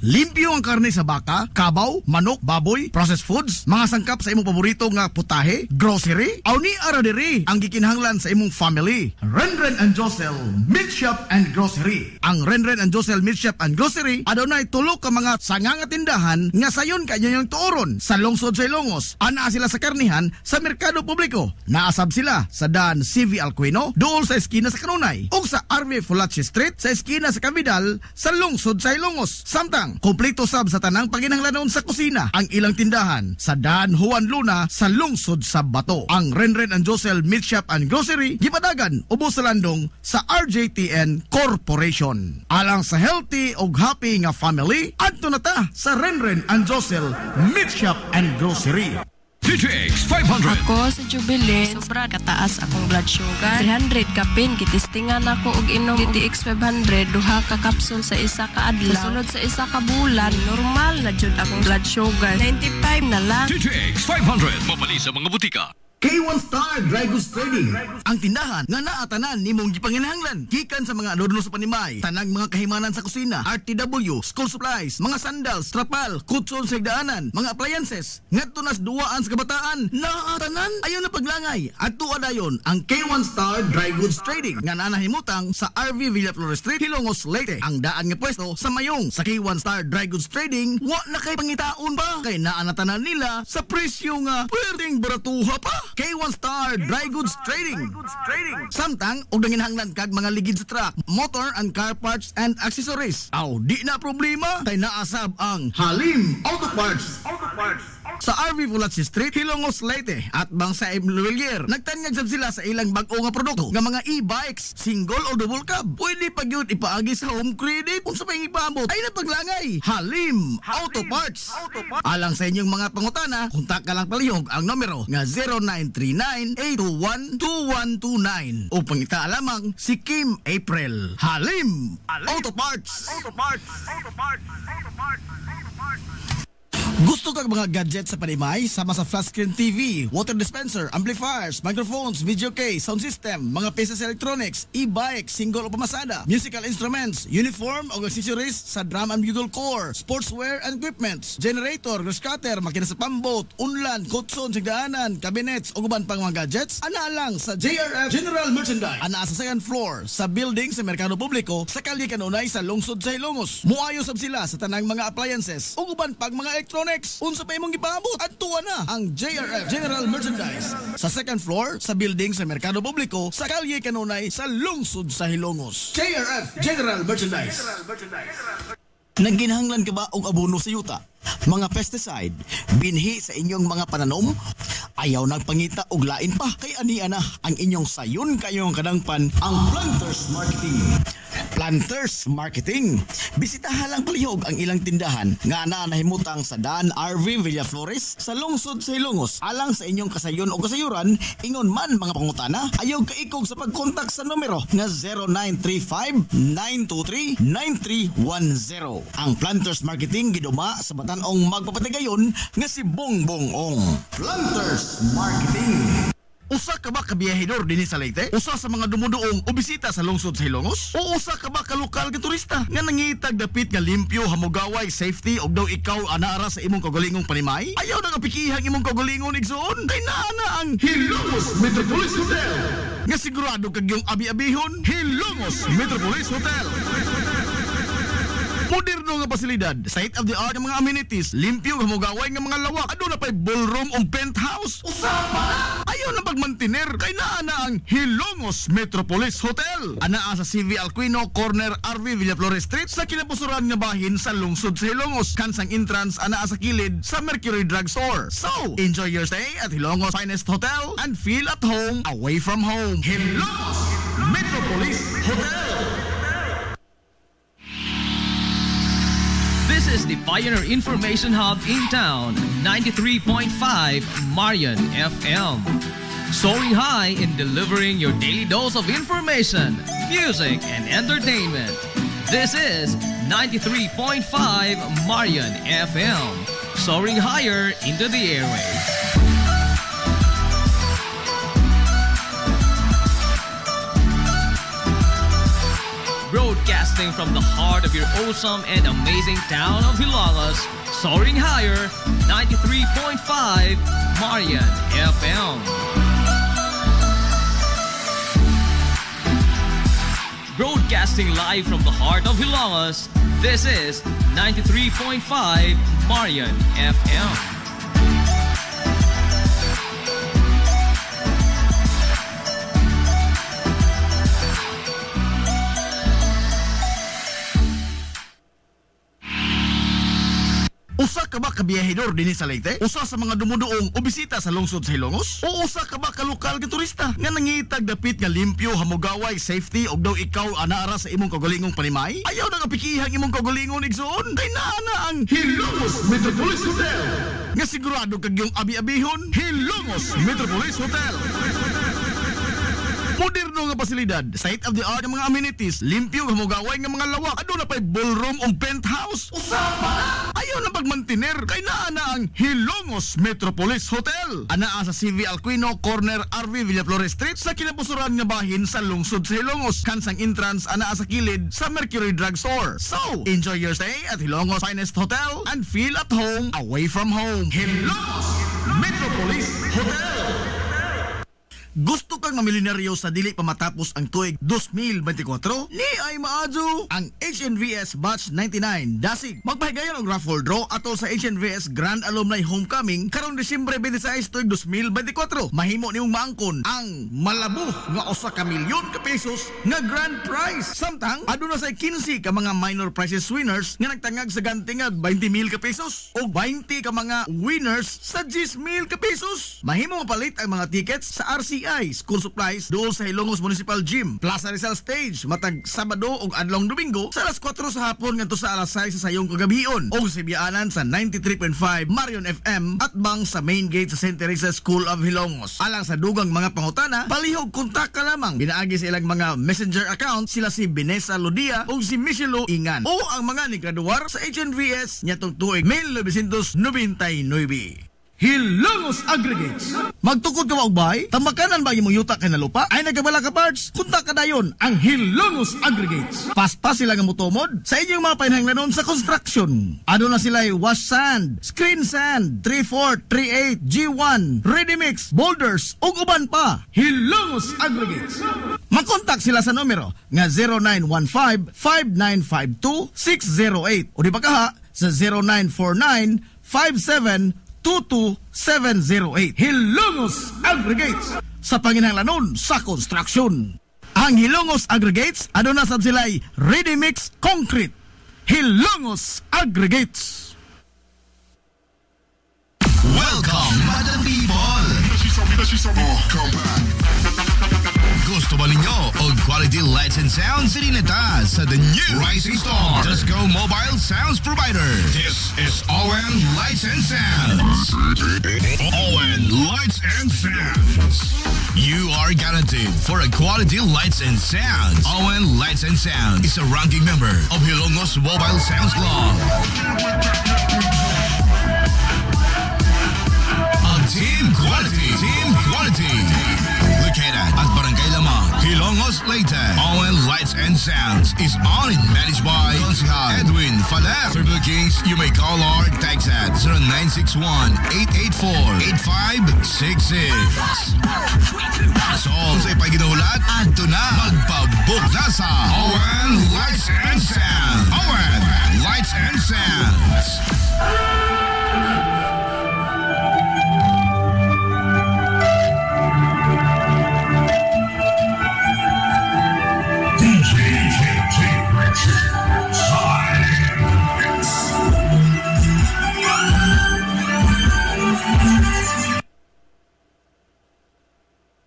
Limpyo ang karne sa baka, kabaw, manok, baboy, processed foods, mga sangkap sa imong paborito nga putahe, grocery, aw ni ara diri ang gikinahanglan sa imong family. Renren and Josel Meat Shop and Grocery. Ang Renren and Josel Meat Shop and Grocery adunay tulo ka mga sanga nga tindahan nga sayon kanyang tuoron sa lungsod sa Hilongos. Ana sila sa karnihan sa merkado publiko. Naasab sila sa Dan CV Alcuino dool sa eskina sa Kanunay ug sa RV Fulache Street sa eskina sa Cabidal sa lungsod sa Hilongos. Samtang kompleto sab sa tanang panginahanglanon sa kusina ang ilang tindahan sa Dan Juan Luna sa lungsod sa Bato. Ang Renren and Josel Meat Shop and Grocery gipadagan ubos sa landong sa RJTN Corporation. Alang sa healthy ug happy nga family, adto na ta sa Renren and Josel Meat Shop and Grocery. DTX 500. Ako sa Jubilee, sobra kataas akong blood sugar. 300 kapin, kitistingan ako og inom DTX 500, duha ka kapsul sa isa ka adlaw. Sunod sa isa ka bulan, normal na jud akong blood sugar. 95 na lang. DTX 500, mabali sa mga butika. K1 Star Dry Goods Trading, ang tindahan nga naatanan nimong gipanginahanglan gikan sa mga adorno sa panimay, tanang mga kahimanan sa kusina, RTW, school supplies, mga sandals, trapal, kutson sa higdaanan, mga appliances, ngadto nas duwaan sa kabataan, naatanan ayaw na paglangay. Adto adayon ang K1 Star Dry Goods Trading nga nanahimutang sa RV Villaflores Street, Hilongos, Leyte. Ang daan nga pwesto sa mayong sa K1 Star Dry Goods Trading, wa na kay pangitaon pa kay naanatanan nila sa presyo nga pwedeng baratuha pa. K1 Star Dry Goods Trading. Samtang og nanginahanglan kag mga ligid sa truck, motor and car parts and accessories. Aw di na problema kay naasab ang Halim Auto Parts. sa RV Fulatsi Street, Hilongos, Leyte at Bangsa Luwilier. Nagtanyag sab sila sa ilang bag-o nga produkto nga mga e-bikes, single o double cab. Pwede pa gyud ipaagi sa home credit kung sa pay ipabot ay napaglangay. Halim Auto Parts. Alang sa inyong mga pangutana, kontak ka lang palihog ang numero nga 0939-821-2129 o pangita lamang si Kim April. Halim Auto Parts. Gusto kang mga gadget sa panimay? Sama sa flat screen TV, water dispenser, amplifiers, microphones, video case, sound system, mga pieces electronics, e-bike, single o pamasada, musical instruments, uniform o accessories sa drum and bugle corps, sportswear and equipments, generator, grass cutter, makina sa pambot, unlan, kutson, sigdaanan, cabinets o guban pang mga gadgets, ana lang sa JRF General Merchandise. Ana sa second floor sa building sa Merkado Publiko sa Kalye Kanunay sa lungsod sa Hilongos. Muayo sab sila sa tanang mga appliances o guban pang mga electronics. Unsa pa imong gipabot? Adtuwa na ang JRF General Merchandise sa second floor sa building sa Merkado Publiko sa Kalye Kanunay sa lungsod sa Hilongos. JRF General Merchandise. Nagginahanglan ka ba og abono sa yuta? Mga pesticide, binhi sa inyong mga pananom? Ayaw nagpangita og lain pa kay ania na ang inyong sayon kayong kadangpan ang Planters Marketing. Planters Marketing. Bisitahan lang palihog ang ilang tindahan nga nahimutang sa Dan RV Villaflores sa lungsod sa Hilongos. Alang sa inyong kasayon o kasayuran, ingon man mga pangutana, ayaw kaikog sa pagkontak sa numero nga 0935-923-9310. Ang Planters Marketing giduma sa batanong magpapatigayon nga si Bongbong Ong. Planters Marketing. Usa ka ba kabiyahidor dinhi sa Leyte? Usa sa mga dumuduong o bisita sa lungsod sa Hilongos? O usa ka ba ka lokal nga turista nga nangitag dapit nga limpyo, hamugaway, safety og daw ikaw anaara sa imong kaugalingong panimay? Ayaw na nga pikihang imong kaugalingon igsoon kay naa ang Hilongos Metropolis Hotel. Nga sigurado kag yung abi-abihon, Hilongos Metropolis Hotel. Moderno nga pasilidad, state of the art nga mga amenities, limpyo nga hamugaway nga mga lawak, aduna pay ballroom o penthouse. Usapa! Ayaw na pagmantiner kay naa na ang Hilongos Metropolis Hotel. Anaa sa CV Alquino, corner RV Villaflores Street sa kinapusuran nga bahin sa lungsod sa Hilongos. Kansang entrance anaa sa kilid sa Mercury Drug Store. So, enjoy your stay at Hilongos Finest Hotel and feel at home away from home. Hilongos Metropolis Hotel. This is the Pioneer Information Hub in town, 93.5 Marian FM. Soaring high in delivering your daily dose of information, music, and entertainment. This is 93.5 Marian FM. Soaring higher into the airwaves. Broadcasting from the heart of your awesome and amazing town of Hilongos, soaring higher, 93.5 Marian FM. Broadcasting live from the heart of Hilongos, this is 93.5 Marian FM. Usa ka ba kabiyahidor dinhi sa Leyte? Usa sa mga dumuduong o bisita sa lungsod sa Hilongos? O usa ka ba ka lokal nga turista nga nangitag dapit nga limpyo, hamugaway, safety og daw ikaw anaara sa imong kaugalingong panimay? Ayaw na nga pikihang imong kaugalingon igsoon kay naa na ang Hilongos Metropolis Hotel. Nga sigurado kag yung abi-abihon, Hilongos Metropolis Hotel. Moderno nga pasilidad, state of the art nga mga amenities, limpyo nga hamugaway nga mga lawak, aduna pay ballroom o penthouse. Usapa! Ayaw na pagmantiner kay naa na ang Hilongos Metropolis Hotel. Anaa sa CV Alquino, corner RV Villaflores Street sa kinapusuran nga bahin sa lungsod sa Hilongos. Kansang entrance anaa sa kilid sa Mercury Drug Store. So, enjoy your stay at Hilongos Finest Hotel and feel at home away from home. Hilongos Metropolis Hotel. Gusto kang mamilyonaryo sa dili pa matapos ang tuig 2024? Ni ay maadyo ang HNVS Batch 99 Dasig. Magpahigayon og raffle draw atol sa HNVS Grand Alumni Homecoming karong Disyembre 26 tuig 2024. Mahimo nimong maangkon ang malabog nga usa ka milyon ka pesos nga grand prize. Samtang aduna say 15 ka mga minor prizes winners nga nagtangag sa gantingag 20,000 ka pesos o 20 ka mga winners sa 10,000 ka pesos. Mahimo mapalit ang mga tickets sa RCI School Supplies dool sa Hilongos Municipal Gym, Plaza Rizal Stage matag Sabado ug adlong Domingo sa alas 4 sa hapon ngadto sa alas 6 sa sayong kagabion o sa biyaanan sa 93.5 Marion FM at bang sa main gate sa St. Teresa School of Hilongos. Alang sa dugang mga pangutana, palihog kontak ka lamang. Binaagi sa ilang mga messenger account sila si Vanessa Lodia o si Michelo Ingan o ang mga nigraduar sa HNVS nyatong tuig 1999. Hilongos Aggregates. Magtukod ka og bay? Tambakanan ba imong yuta kay na lupa? Ay nagkabala ka parts? Kunta ka dayon ang Hilongos Aggregates. Paspas sila nga motomod sa inyong mga panahanglanon sa construction. Ano na sila wash sand, screen sand, 3/4, 3/8, G1, ready mix, boulders ug uban pa. Hilongos Aggregates. Makontak sila sa numero nga 0915-5952-608 o di ba kaha sa 0949-5722-708. Hilongos Aggregates sa panginahanglanon sa construction. Ang Hilongos Aggregates aduna sad sila'y ready mix concrete. Hilongos Aggregates. Welcome, Madam People! Gusto ba ninyo og quality lights and sounds sirineta sa the new Rising Star Disco Mobile Sounds Provider? This is Owen Lights and Sounds. Owen Lights and Sounds. You are guaranteed for a quality lights and sounds. Owen Lights and Sounds is a ranking member of Hilongos Mobile Sounds Club. Team quality. Located at Barangay Lamang, Hilongos, Leyte. Owen Lights and Sounds is owned and managed by Consihal Edwin Falef. For bookings, you may call or text at 0961-884-8566. So, sa ipaginahulat, adto na magpabook na sa Owen Lights and Sounds. Owen Lights and Sounds.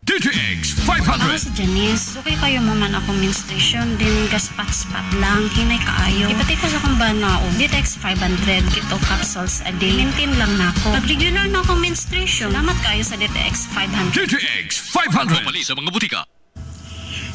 DTX 500. Ako si Janice. Okay kayo maman ako menstruation din gaspat-spat lang hinay kaayo. Ipati ko sa kong banao. DTX 500 kito capsules a day. Maintain lang nako. Pag regular na ako menstruation, salamat kayo sa DTX 500. DTX 500. Pumali sa mga butika.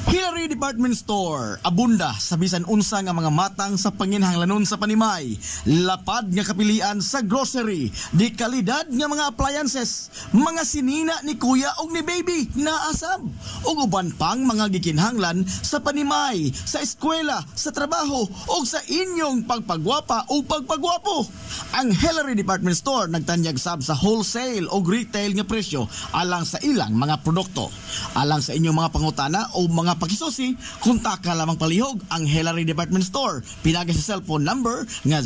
Hillary Department Store, abunda sa bisan unsa nga mga matang sa panginhanglanon sa panimay, lapad nga kapilian sa grocery, di kalidad nga mga appliances, mga sinina ni kuya og ni baby naasab, ug uban pang mga gikinhanglan sa panimay, sa eskwela, sa trabaho ug sa inyong pagpagwapa o pagpagwapo. Ang Hillary Department Store nagtanyag sab sa wholesale o retail nga presyo alang sa ilang mga produkto. Alang sa inyong mga pangutana o mga pakisusi, kontak ka lamang palihog ang Hillary Department Store. Pinagi sa cellphone number nga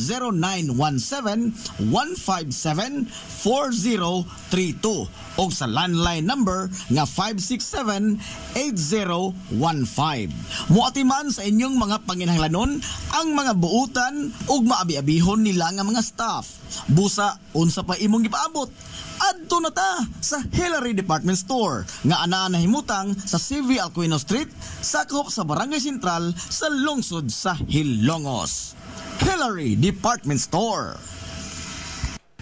0917-157-4032 o sa landline number nga 567-8015. Muatiman sa inyong mga panginhanglanon ang mga buutan o maabi-abihon nila nga mga staff. Busa, unsa pa imong gipaabot? Adto na ta sa Hillary Department Store nga anaa na himutang sa CV Alcuino Street, sakop sa Barangay Sentral sa lungsod sa Hilongos. Hillary Department Store.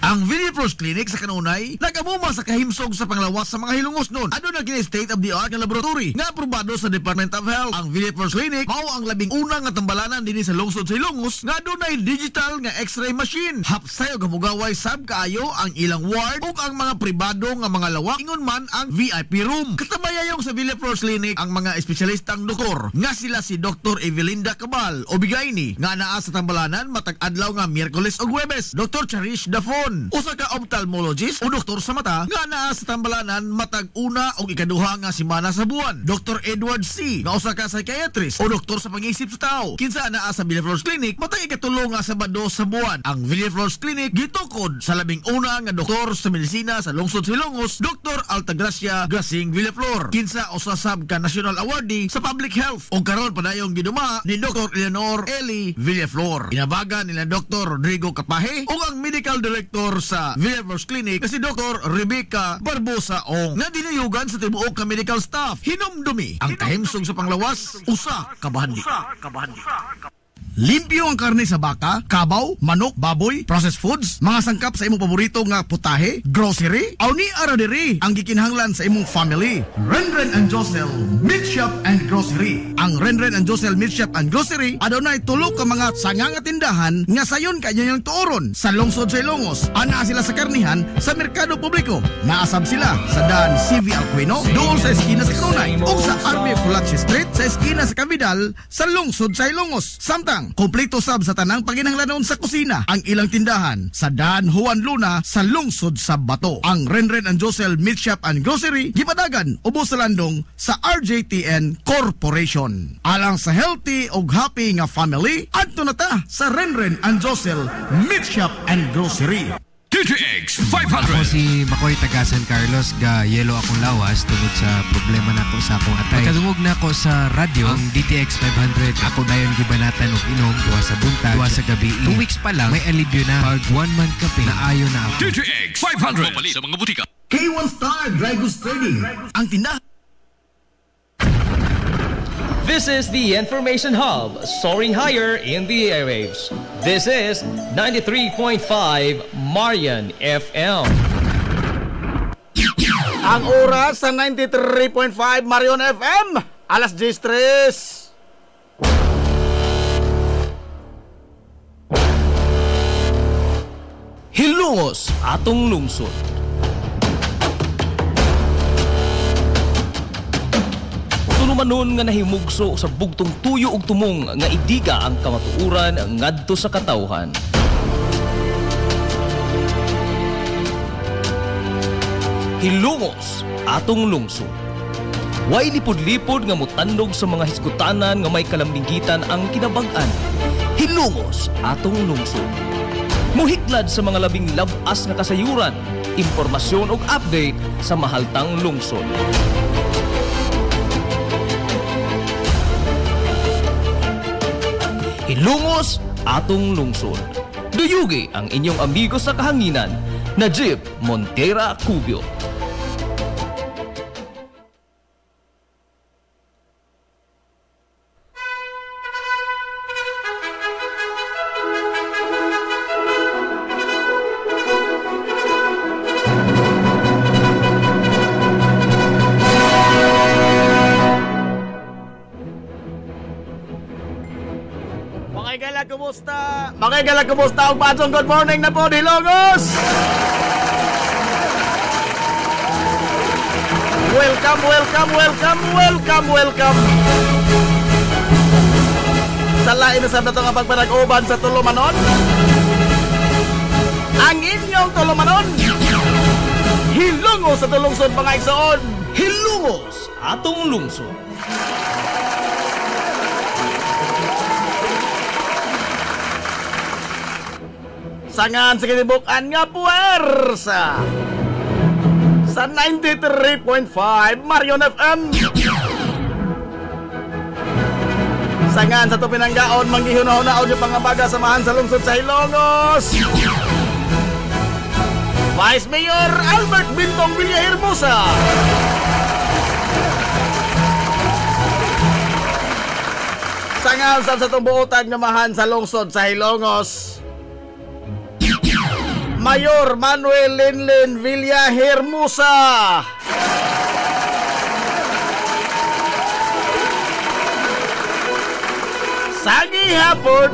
Ang Villipros Clinic sa kanunay nagamuma sa kahimsog sa panglawas sa mga Hilongos noon. Ano na kini state-of-the-art nga laboratory nga aprobado sa Department of Health. Ang Villipros Clinic mao ang labing unang nga tambalanan dinhi sa lungsod sa Hilongos nga adunay digital nga X-ray machine. Hapsay og hamugaway sab kaayo ang ilang ward ug ang mga pribado nga mga lawak ingon man ang VIP room. Katabayayong sa Villipros Clinic ang mga espesyalistang doktor nga sila si Dr. Evelinda Cabal o Bigayni nga naa sa tambalanan matag adlaw nga Miyerkules ug Huwebes. Dr. Cherish Dafon operasyon. Usa ka ophthalmologist o doktor sa mata nga naa sa Tambalanan matag una o ikaduha nga semana sa buwan. Dr. Edward C. nga usa ka psychiatrist o doktor sa pag-iisip sa tao. Kinsa naa sa Villaflores Clinic matag ikatulo nga Sabado sa buwan. Ang Villaflores Clinic gitukod sa labing una nga doktor sa medisina sa lungsod Silongos, Dr. Altagracia Grasing Villaflor. Kinsa usasab ka National Awardee sa Public Health o karon padayong giduma ni Dr. Eleanor Eli Villaflor. Inabagan nila Dr. Rodrigo Capahe o ang medical director sa Villaflores Clinic na si Dr. Rebecca Barbosa Ong na dinayugan sa tibuok ka medical staff. Hinumdumi ang kahimsog sa panglawas, usa ka bahandi. Limpyo ang karne sa baka, kabaw, manok, baboy, processed foods, mga sangkap sa imong paborito nga putahe, grocery, aw ni ara diri ang gikinahanglan sa imong family. Renren and Josel Meat Shop and Grocery. Ang Renren and Josel Meat Shop and Grocery adunay tulo ka mga sanga nga tindahan nga sayon kanyo yung tuoron sa lungsod sa Ilongos. Ana sila sa karnihan sa merkado publiko. Naasab sila sa daan CV Alcuino, dool sa eskina sa Kanunay o sa Army Fulache Street sa eskina sa Cabidal sa lungsod sa Ilongos. Samtang kompleto sab sa tanang paginahanglanon sa kusina ang ilang tindahan sa daan Juan Luna sa lungsod sa Bato. Ang Renren and Josel Meat Shop and Grocery gipadagan ubos sa landong sa RJTN Corporation. Alang sa healthy o happy nga family, adto na ta sa Renren and Josel Meat Shop and Grocery. DTX 500. Ako si Makoy taga San Carlos, ga yelo akong lawas tungod sa problema nako sa akong atay. Pagkadungog nako sa radyo ang DTX 500, ako dayon gibanatan og inom duha sa buntag, duha sa gabi. 2 weeks pa lang may alibyo na pag 1 month kape na ayo na ako. DTX 500 mapali sa mga butika. K1 Star Dry Goods Trading, ang tindahan. This is the Information Hub, soaring higher in the airwaves. This is 93.5 Marian FM. Ang oras sa 93.5 Marian FM, alas 10:03. Hilongos atong lungsod. Manon nga nahimugso sa bugtong tuyo ug tumong nga idiga ang kamatuuran ngadto sa katawhan. Hilongos atong lungsod. Way lipod-lipod nga mutandog sa mga hiskutanan nga may kalambingitan ang kinabag-an. Hilongos atong lungsod. Muhiklad sa mga labing labas nga kasayuran, impormasyon ug update sa mahaltang lungsod. Hilongos atong lungsod. Duyugi ang inyong amigo sa kahanginan, Najib Montera Cubio. Makikala, kumusta ang patsong good morning na po, Hilongos! Welcome! Sa lain na sa dato nga pagpanag-uban sa Tulumanon, ang inyong Tulumanon, Hilongos sa tulungsod mga igsoon, Hilongos atong lungsod. Sangan sa kinibukan nga puwersa sa 93.5 Marion FM. Sangan sa tupinanggaon manggihuna-hunaon yung pangabaga samahan sa lungsod sa Hilongos. Vice Mayor Albert Bintong Villahermosa. Sangan sa tumbuotan nga mahan sa lungsod sa Hilongos. Mayor Manuel Linlin Villahermosa. Sagi hapon.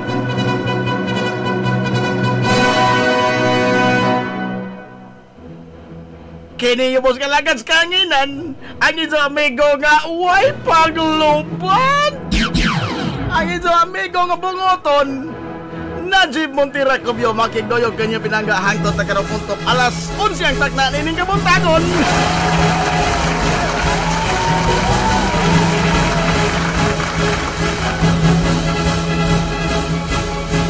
Kini yung bos kalagad sa kanginan. Ang iso amigo nga uway pagluban. Ang iso amigo nga bungoton. Najib Montira Kubyo makigdoyog kanyo pinangga hangtod ta karong puntok alas 11 ang takna nining kabuntagon.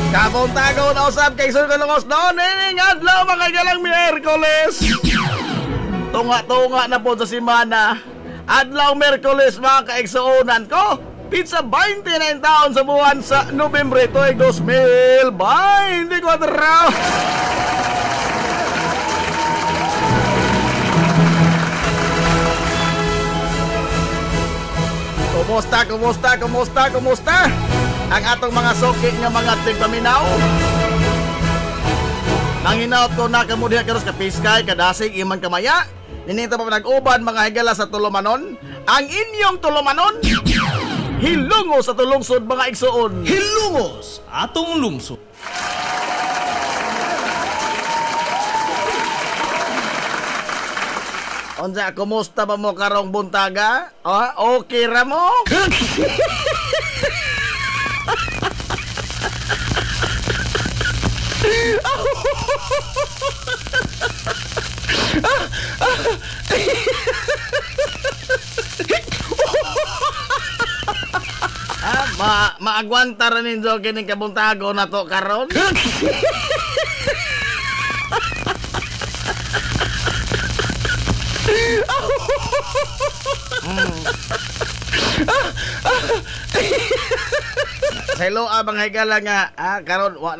Kabuntagon na usab kay Sir Kalungos noon nining adlaw mga galang Miyerkules. Tunga-tunga na po sa simana. Adlaw Miyerkules mga kaigsuunan ko. Pizza 29 taon sa buwan sa Nobyembre tuig 2024. Kumusta? Ang atong mga soki nga mga tigpaminaw. Nanginaot ko na kamudiha karos kapiskay kadasig iman kamaya. Ninita pa nag-uban mga higala sa tulumanon. Ang inyong tulumanon hilungo sa tulungsod mga igsuon. Hilungos atong lungsod. Onza, kumusta ba mo karong buntaga? Okay ra mo? Maagwanta ra ninyo kining kabuntago na to karon? Hello abang higala nga karon wa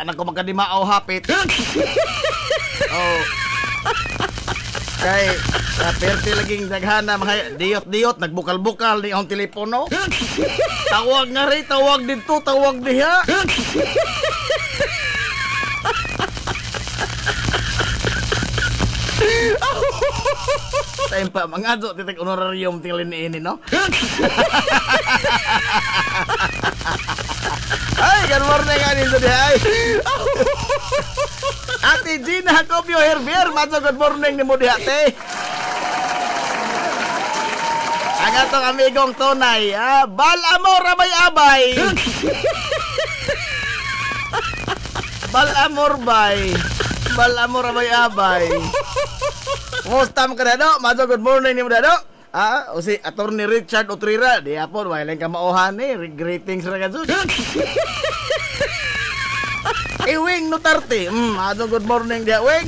na ko makadimao hapit. Oh. Kay perti laging daghana mga diyot nagbukal-bukal ni ang telepono. Tawag nga rin, tawag dito, tawag diha. Time pa mga do titik honorarium tilin ini no. Ay, good morning anin to dihay. Ate Gina Copio Herbier, macho good morning ni mo diha te. Ang atong amigong tunay, bal amor abay-abay. Bal amor bay. Bal amor abay-abay. Kumusta mo ka dado? Macho good morning ni mo dado. Si Attorney Richard Utrira, di apon wala ka mauhan ni, greetings ra ka jud. Wing Nutarte. Macho good morning dia Wing.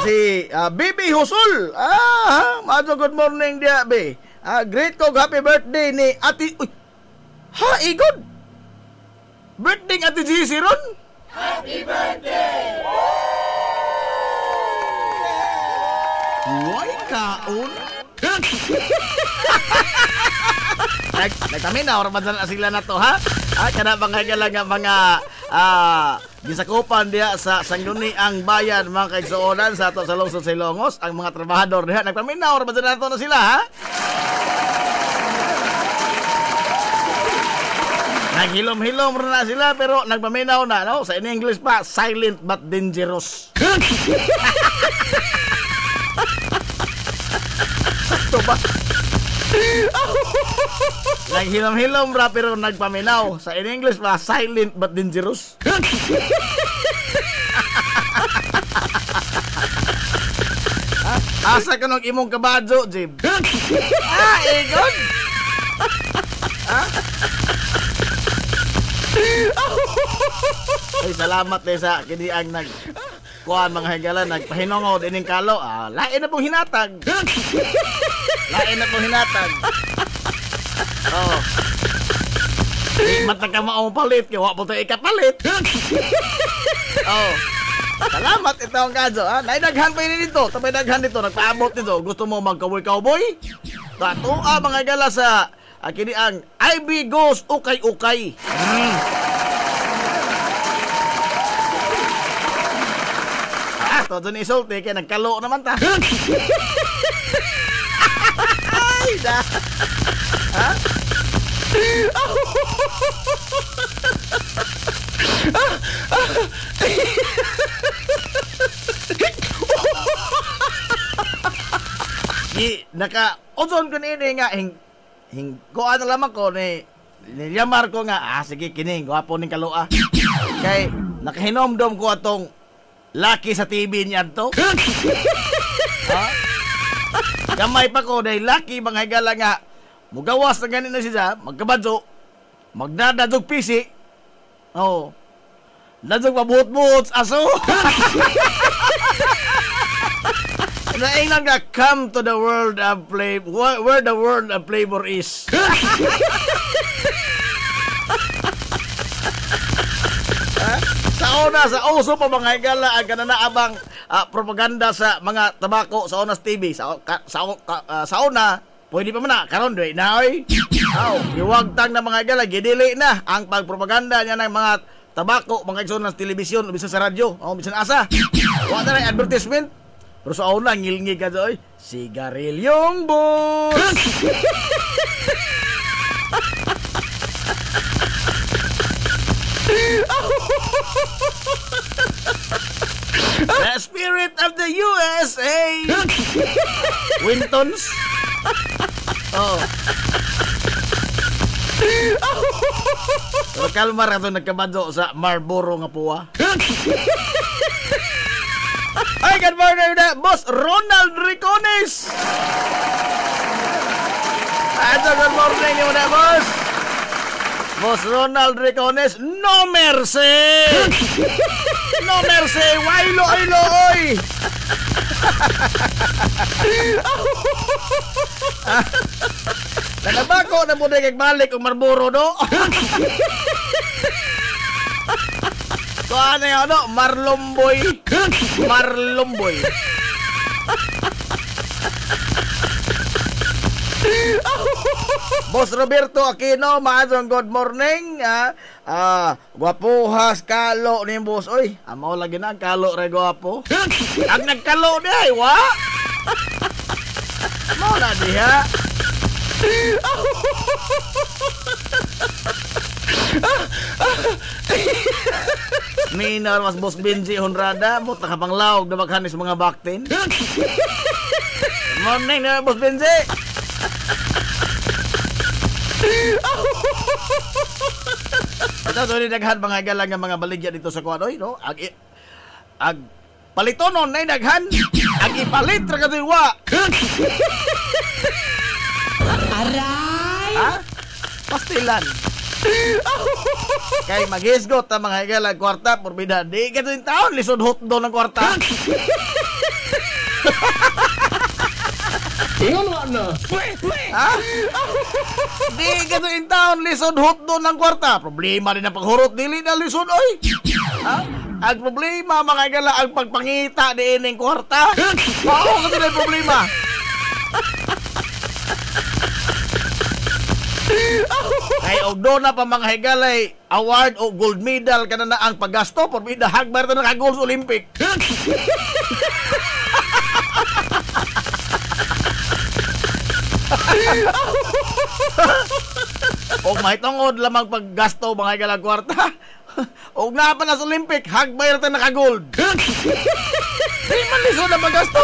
Si Bibi Husul. Macho good morning dia be. Great ko happy birthday ni Ati. Uy. Igod. Birthday Ati Gisi ron. Happy birthday. Why kaon? Nagtaminaw ra man sila na to ha. Kada bangay lang mga gisakupan diha sa sangguniang bayan mga kaigsuonan sa ato sa lungsod sa Ilongos ang mga trabahador diha nagpaminaw ra man na sila ha. Naghilom-hilom na sila pero nagpaminaw na no sa in English pa silent but dangerous. Sakto ba? Naghilom-hilom ra pero nagpaminaw sa in English pa silent but dangerous. Asa ka nung imong kabadyo, Jib? Egon? Ay, salamat eh sa kini ang kuan mga higala nagpahinongod ining kalo. Lain na pong hinatag. Lain na pong hinatag. Oh. Di matag ka maong palit kaya wa po ito ikapalit. Oh. Salamat ito ang kaso. Naidaghan pa yun dito. Tapay daghan dito. Nagpaabot nito. Gusto mo magkawoy-cowboy? Tato mga higala sa kini ang IB Goes Ukay-Ukay. Todo ni isulti kaya nagkalo naman ta. Ay da. Ha? Naka ozon ko ni nga ko ano lamang ko ni Yamar ko nga sige kining gwapo ning kaloa. Kay nakahinomdom ko atong laki sa TV niya to. Ha? Gamay pa ko dahil laki mga higala nga mugawas na ganit na siya, magkabadso, magdadadog pisi. Oh. Dadog pabuhot-buhot aso. Naingnan ka, come to the world of flavor, where the world of flavor is. Sa una, sa uso pa mga higala ang kananaabang propaganda sa mga tabako sa Onas TV. Sa una, pwede pa man na, karon doy na oy. Giwagtang na mga higala, gidili na ang pagpropaganda niya ng mga tabako, mga igsoon ng telebisyon, bisan sa radyo, bisan asa. Wala na rin advertisement. Pero sa una, ngilngig ka doy, sigarilyong boss. The spirit of the USA. Wintons. Oh. Pero kalmar ito nagkabado sa Marlboro nga puwa. Ay, good morning na, Boss Ronald Ricones. Good morning mo na, Boss. Boss Ronald Ricones, no mercy! No mercy! Wailo, ilo, oy! Nanabako na mo na kagbalik ang Marlboro, no? So ano yun, no? Marlomboy. Marlomboy. Boss Roberto Aquino, maadong good morning. Gwapuhas kalo ni boss. Oy, amo lagi na kalo re gwapo. Ang nagkalo di ay wa. Mo na diha. Minor mas boss Benji Honrada, mo nakapanglaog na maghanis mga baktin. Good morning na boss Benji. Ito to ni daghan mga galang nga mga baligya dito sa kuanoy, no? Ag palitonon nay daghan. Ag ipalit ra katoy wa. Aray. Ha? Pastilan. Kay maghisgot ta mga galang kwarta porbida. Di katoy taon lisod hotdog ng kwarta. Ingon wa na. Ha? Di ka in town lisod hotdog ng kwarta. Problema din ang paghurot dili na lisod oy. Ha? Ang problema mga gala ang pagpangita diin ng kwarta. Mao ka din problema. Ay og do na pa mga higalay award o gold medal kana na ang paggasto porbida hagbar ta na gold Olympic. Og mahitungod lamang paggasto mga galang kwarta. Og na pa na sa Olympic, hagbay ta naka-gold. Di man lisod na paggasto.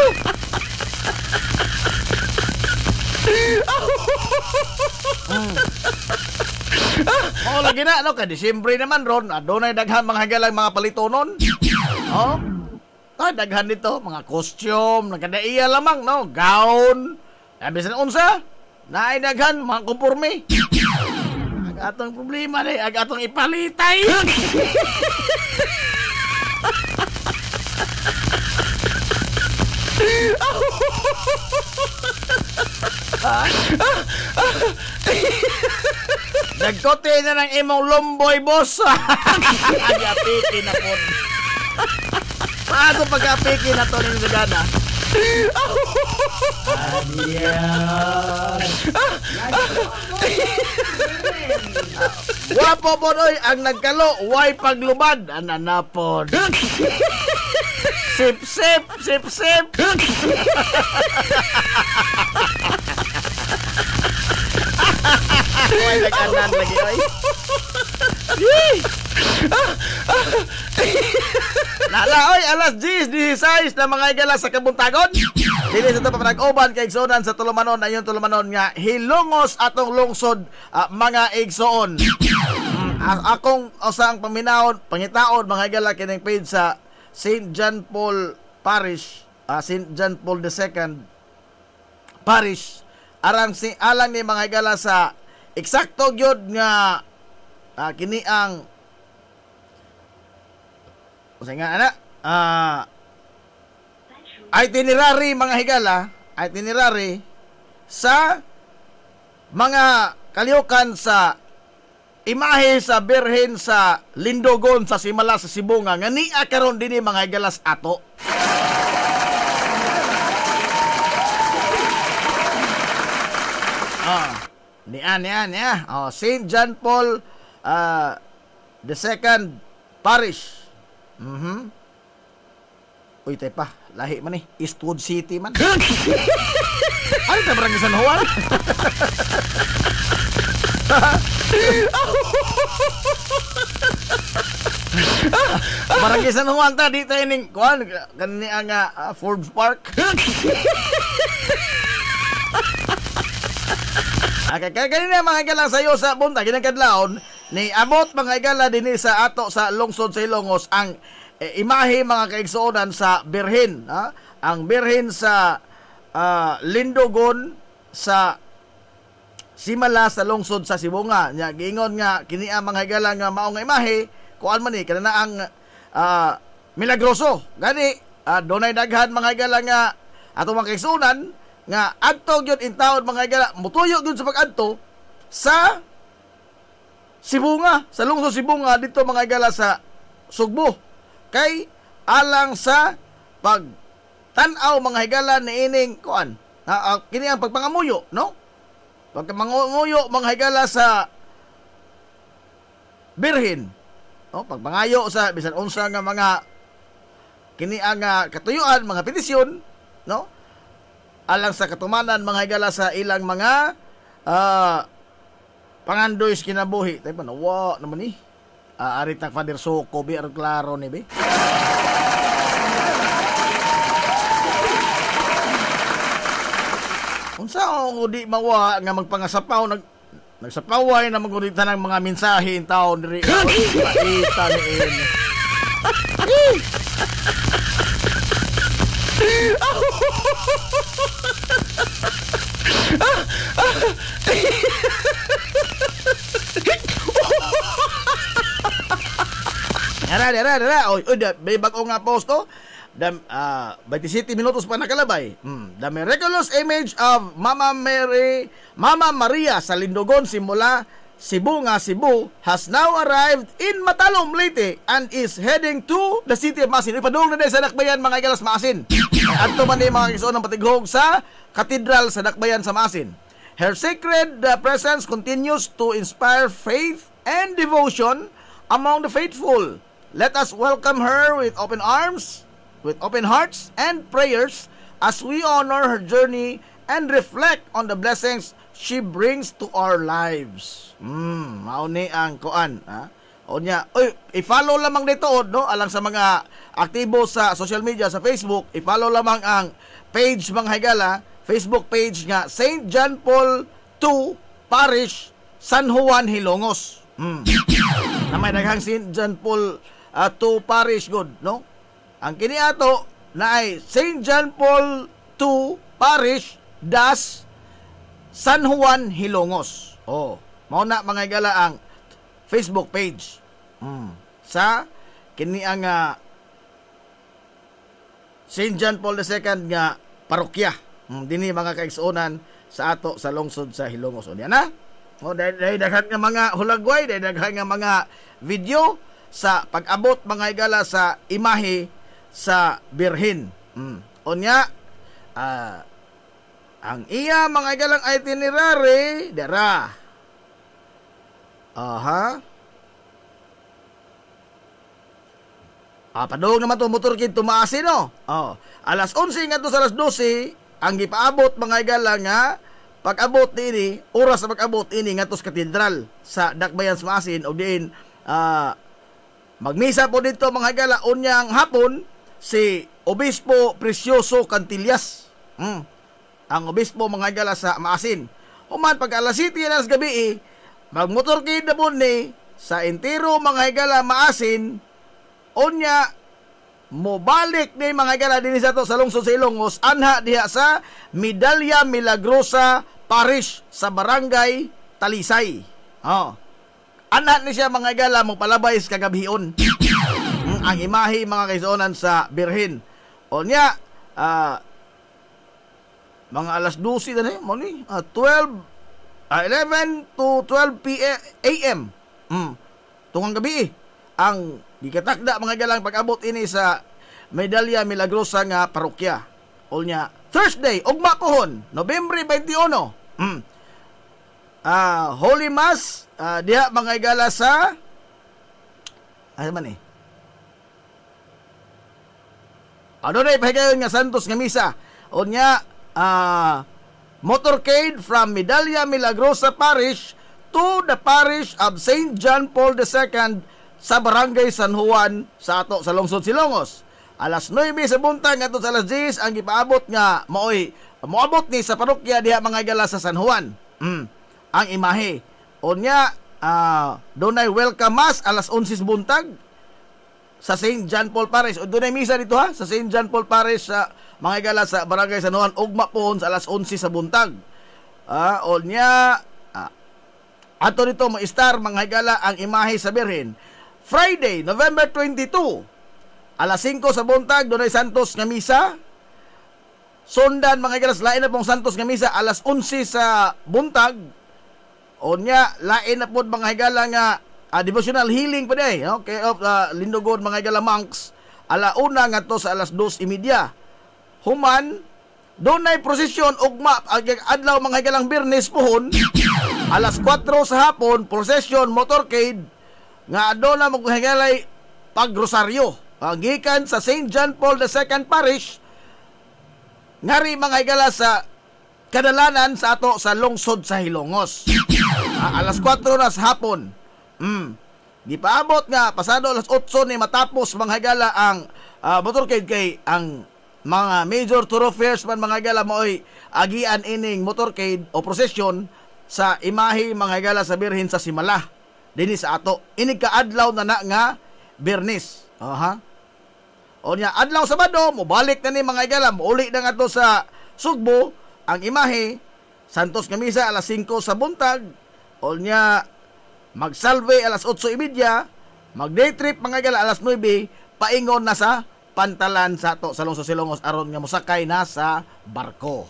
Oh, lagi na ano ka Disyembre naman ron. Adunay daghan mga galang mga palitonon. Oh. Daghan dito mga costume, nagkadaiya lamang no, gown. Bisan unsa? Naay daghan mga kumpurmi. Ag atong problema ni, ag atong ipalitay. Nagkote na ng imong lomboy, boss. Agapiki na po. Paano pag-apiki na to ni Gana? Adios. Wapo po oy ang nagkalo, way paglubad, ananapod. Sip sip sip sip. Way naganan lagi oy. Nalaoy alas 10:16 na mga igala sa kabuntagon. Dili sa ito papanag-uban kay igsoonan sa tulumanon. Ayun tulumanon nga hilungos atong lungsod mga igsoon. Akong usang paminahon, pangitaon mga higala kining page sa St. John Paul Parish, St. John Paul II Parish. Alang ni mga higala sa eksakto gyud nga kini ang itinerary mga higala, itinerary sa mga kalihukan sa imahe sa Birhen sa Lindogon sa Simala sa Sibunga nga niya karon dinhi mga higalas ato. Niya. St. John Paul II Parish. Uy, tayo pa. Lahi man Eastwood City man. Ay, ito barangay San Juan. Barangay San Juan ta. Dito yung kuhan. Ganyan ang Forbes Park. Okay, kaya ganyan mga higala sa iyo sa bunta. Ginagkadlaon ni abot mga higala din sa ato sa lungsod sa Ilongos ang imahe mga kaigsuonan sa Birhen. Ang Birhen sa Lindogon sa Simala sa lungsod sa Sibunga. Nya giingon nga kini ang mga higala nga maong imahe kuan man ni kana ang milagroso. Gani dunay daghan mga higala nga ato mga kaigsuonan nga adto gyud in taon mga higala mutuyo gyud sa pag-adto sa Sibunga, sa lungsod Sibunga dito mga higala sa Sugbo. Kay alang sa pag tan-aw mga higala ni ining kuan kini ang pagpangamuyo, no? Pagpangamuyo mga higala sa Birhen, no? Pagpangayo sa bisan unsa nga mga kini ang katuyuan, mga petisyon, no? Alang sa katumanan mga higala sa ilang mga pangandoy kinabuhi. Tay panawa naman ni. Arit na Father Soko bi ar klaro ni bi. Unsa ang di mawa nga magpangasapaw nagsapaway na magunitan ng mga mensahe in taon diri. Paita ni ini. Dara. Oy, may bago nga posto. 27 minutos pa nakalabay. The miraculous image of Mama Maria sa Lindogon simula Sibunga, Cebu has now arrived in Matalom, Leyte and is heading to the city of Masin. Ipadung na din sa Dakbayan mga higala sa Masin. Adto man ni mga kisuon ng patighog sa katedral sa Dakbayan sa Masin. Her sacred presence continues to inspire faith and devotion among the faithful. Let us welcome her with open arms, with open hearts and prayers as we honor her journey and reflect on the blessings she brings to our lives. Mauni ang kuan, O nya, i-follow lamang dito, no? Alang sa mga aktibo sa social media, sa Facebook, i-follow lamang ang page mga higala, Facebook page nga St. John Paul II Parish, San Juan, Hilongos. Na may daghang St. John Paul II Parish good, no? Ang kini ato na ay St. John Paul II Parish das San Juan, Hilongos. Mao na mga higala ang Facebook page. Sa kini ang St. John Paul II nga parokya. Dinhi mga kaigsuonan sa ato sa lungsod sa Hilongos. Unya na. Dahil daghan nga mga hulagway, dahil daghan nga mga video sa pag-abot mga higala sa imahe sa Birhen. Unya ang iya mga higalang itinerary dara. Padung naman to motor kid tumaasi no. Alas 11 ngadto sa alas 12 ang gipaabot mga higala nga pag-abot ini, oras sa pag-abot ini ngadto sa katedral sa Dakbayan sa Masin og diin magmisa po dito mga higala unyang hapon si Obispo Precioso Cantillas. Ang obispo mga higala sa Masin. Human pag alas 7 alas gabi magmotor kid na po ni sa entero mga higala maasin, unya mobalik ni mga higala din sa to sa lungsod sa Ilongos, anha diha sa Medalya Milagrosa Parish sa Barangay Talisay. Anha ni siya mga higala magpalabay sa kagabhion. Ang imahe mga kaigsuonan sa Birhen. Unya mga alas 12 na ni, 11 to 12 a.m. Tungang gabi ang gikatakda mga galang pag-abot ini sa Medalya Milagrosa nga parokya. Unya Thursday ugma pohon Nobyembre 21. Holy Mass diha mga igala sa ano man adunay pahigayon nga santos nga misa. Unya motorcade from Medalya Milagrosa Parish to the Parish of St. John Paul II sa Barangay San Juan sa ato sa lungsod Silongos. Alas 9 sa buntag ato sa alas 10 ang gipaabot nga moabot ni sa parokya diha mga igala sa San Juan. Ang imahe. Unya dunay welcome mass alas 11 sa buntag sa St. John Paul Parish. Dunay misa dito ha sa St. John Paul Parish sa mga igala sa Barangay San Juan ugma pohon sa alas 11 sa buntag. Unya ato dito mo istar mga higala ang imahe sa Birhen. Friday, November 22, alas 5 sa buntag, dunay santos nga misa. Sundan mga higala, lain na pong santos nga misa, alas 11 sa buntag. Unya, lain na po mga higala nga devotional healing pa day, okay, of Lindugod mga higala monks. Alauna nga to sa alas 2:30. Human, dunay prosesyon ugma adlaw mga higalang Biyernes pohon. Alas 4 sa hapon, procession, motorcade, nga aduna maghigalay pagrosaryo. Gikan sa St. John Paul II Parish, ngari mga higala sa kadalanan sa ato sa lungsod sa Hilongos. Alas 4 na sa hapon. Gipaabot nga, pasado alas 8 ni matapos mga higala ang motorcade kay ang mga major thoroughfares man mga higala mo'y agian ining motorcade o procession sa imahe mga higala sa Birhen sa Simala dinhi sa ato. Inig kaadlaw na nga Biyernes. O nya adlaw Sabado mobalik na ni mga higala, uli na nga to sa Sugbo ang imahe. Santos nga misa alas 5 sa buntag. O nya magsalve alas 8:30, mag-day trip mga higala alas 9, paingon na sa Pantalan sa ato sa lungsod Silongos aron nga mosakay na sa barko.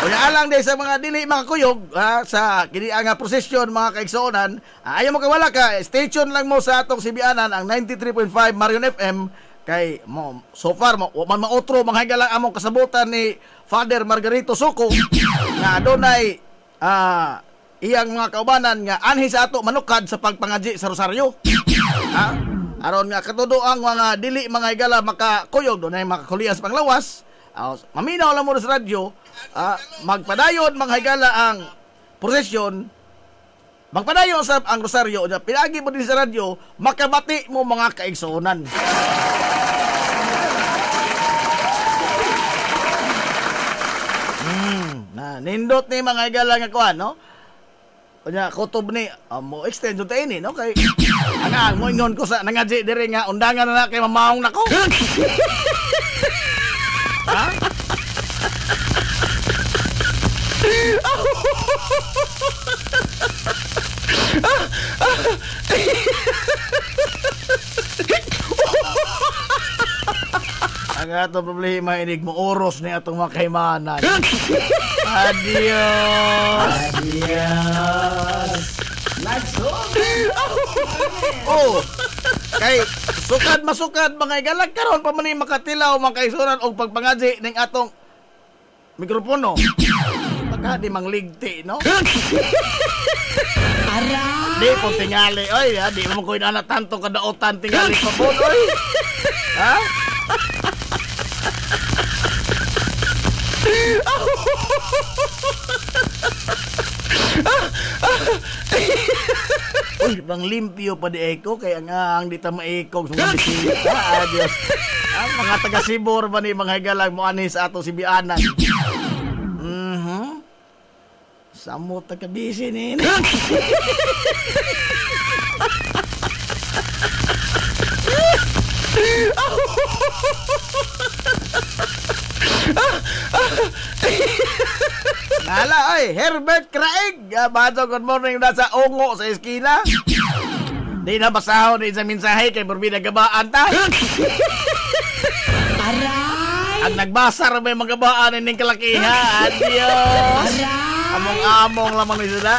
Unya alang day sa mga dili mga kuyog sa kini nga prosesyon mga kaigsuonan, ayaw mo kawala ka, station lang mo sa atong sibianan ang 93.5 Marion FM kay mo so far man maotro mga higala among kasabutan ni Father Margarito Suko nga adunay iyang mga kaubanan nga anhi sa ato manukad sa pagpangaji sa rosaryo. Aron nga katudo ang mga dili mga higala makakuyog dunay makakulian sa panglawas. Maminaw lang mo sa radyo, magpadayon mga higala ang prosesyon, magpadayon sa ang rosaryo, pinagi mo din sa radyo, makabati mo mga kaigsuonan. Nindot ni mga higala nga kuan, no? Unya kutob ni mo extend jud ini, no? Kay ang mo ingon ko sa nangaji diri nga undangan na kay mamaong nako. Ang ato problema inig mo oros ni atong makaimanan. Adios. Kay sukad mga igalag karon pa man ni makatilaw mga kaisuran og pagpangaji ning atong mikropono. Baka di mangligti, no? Ara. Di po tingali, oy, di mo ko ina tanto kadaotan tingali pa po, oy. Ha? Uy, bang limpyo pa di eko kaya nga ang di ta maikog sa bisita. Adios. Ang mga taga Sibor ba ni mga higalag mo ani sa ato sibianan. Samot na kabisi ni. Nala, oy, Herbert Craig. Bato, good morning na sa ungo sa eskina. Di na basahon din sa mensahe kay Burbida gabaan ta. Aray! Ang nagbasa rin may magabaan ng kalakihan. Adios! Among-among lamang ni sila.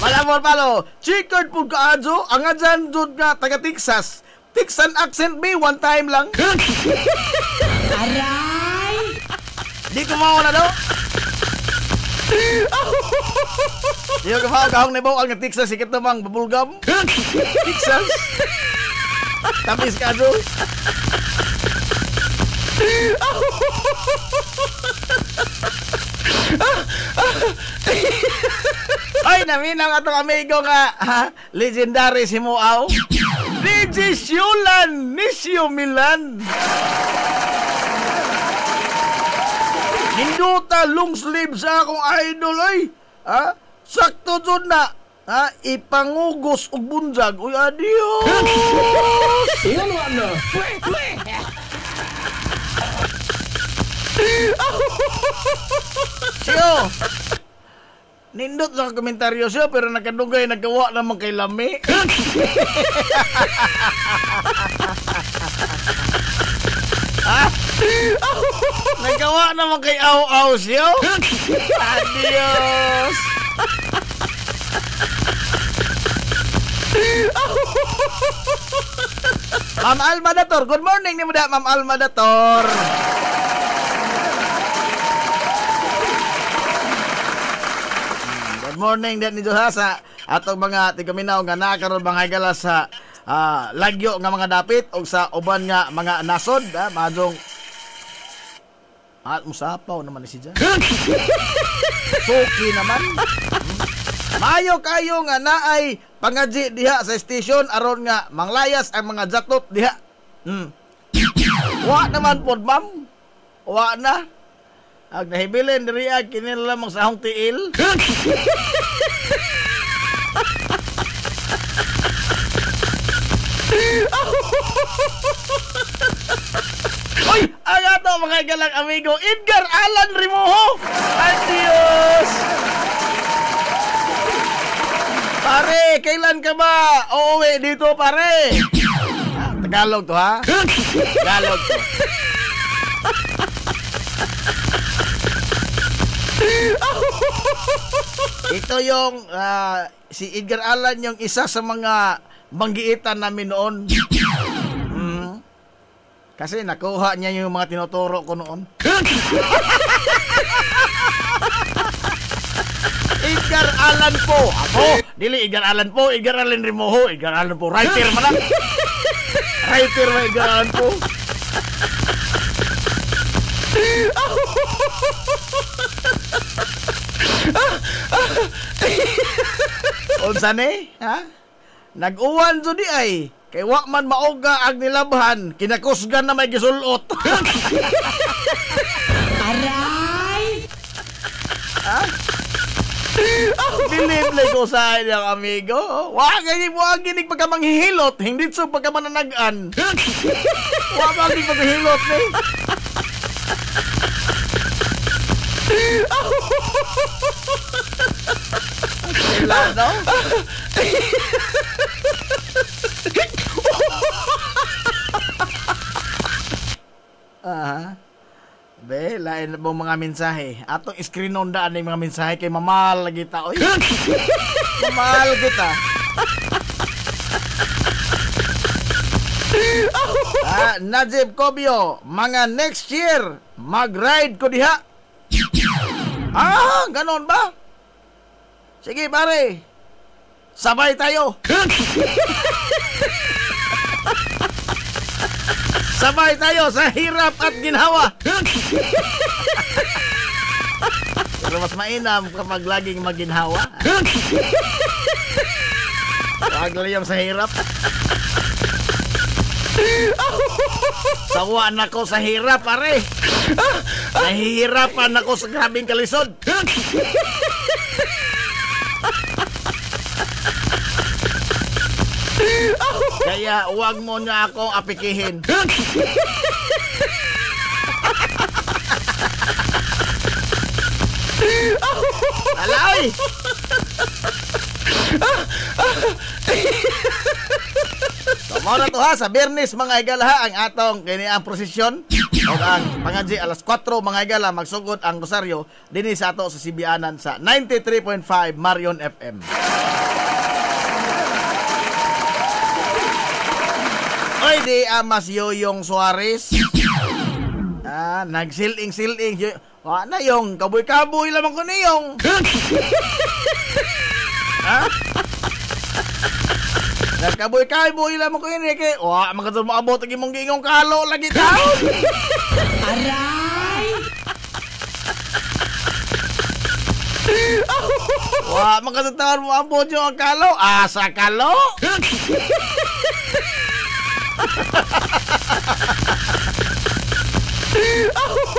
Malamon palo, chicard po kaadyo, ang adyan dun nga taga Texas. Texan accent me one time lang. Aray! Di ko mauna do. Di ko kahong nibaw ang Texas sikit namang babulgam. Texas. Tapis kaadyo. Ay, naminang atong amigo nga legendary si Muaw. DJ Siulan Nisio Milan. Ninduta long sleeve sa akong idol ay. Sakto dun na. Ipangugos og bunjag. Uy, adios. Iyan ano? Siyo. Nindot lang komentaryo siya pero nakadugay nagawa naman kay Lami. Nagawa naman kay Aw-Aw siya. Adios. Ma'am Alma Dator, good morning ni mo da, Ma'am Alma Dator. Good morning din ni Joha sa atong mga tigaminaw nga nakaroon bang higala sa lagyo nga mga dapit o sa uban nga mga nasod. Madong at musapaw naman ni si Jan. Suki naman. Mayo kayo nga naay pangadji diha sa station aron nga manglayas ang mga jatot diha. Wa naman pod, ma'am. Wa na. Ag nahibilin diri kini lamang sa hong tiil. Uy, ang ato mga galang amigo Edgar Alan Rimoho. Adios. Pare, kailan ka ba uuwi dito, pare? Tagalog to, ha? Tagalog to. Ito yung si Edgar Allan, yung isa sa mga banggiitan namin noon. Kasi nakuha niya yung mga tinuturo ko noon. Edgar Allan po. Ako, dili Edgar Allan po, Edgar Allan Rimoho, Edgar Allan po. Writer man lang. Writer man Edgar Allan po. Unsa ni? Ha? Nag-uwan jud di ay. Kay wa man maoga ang nilabhan, kinakusgan na may gisulot. Aray! Ha? Believe like ko sa inyong amigo. Wa ginig pagka manghihilot, hindi so pagka mananagan. Wa ginig paghihilot ni. Sila, no? Be, lain mo mga mensahe. Atong screen on daan yung mga mensahe kay mamahal kita. Oy. Mamahal kita. Najib Kobyo, mga next year mag-ride ko diha. Ganon ba? Sige pare. Sabay tayo. Sabay tayo sa hirap at ginhawa. Pero mas mainam kapag laging maginhawa. Huwag lang sa hirap. Sawaan ako sa hirap, pare. Nahihirapan ako sa grabing kalisod. Kaya huwag mo niya akong apikihin. Alay! So, muna to ha, sa Bernis mga higala ha, ang atong kini ang prosesyon o ang pangadji alas 4 mga higala magsugod ang rosaryo dinhi sa ato sa Sibianan sa 93.5 Marion FM. Oy, di amas Yoyong Suarez. Nagsiling-siling. Na yung kaboy-kaboy lamang ko niyong. Ha? Nagkaboy-kaboy lamang ko yun. Magkatulong maabot ang imong gingong kalo lagi taon. Aray! Magkatulong maabot yung kalo. Asa kalo?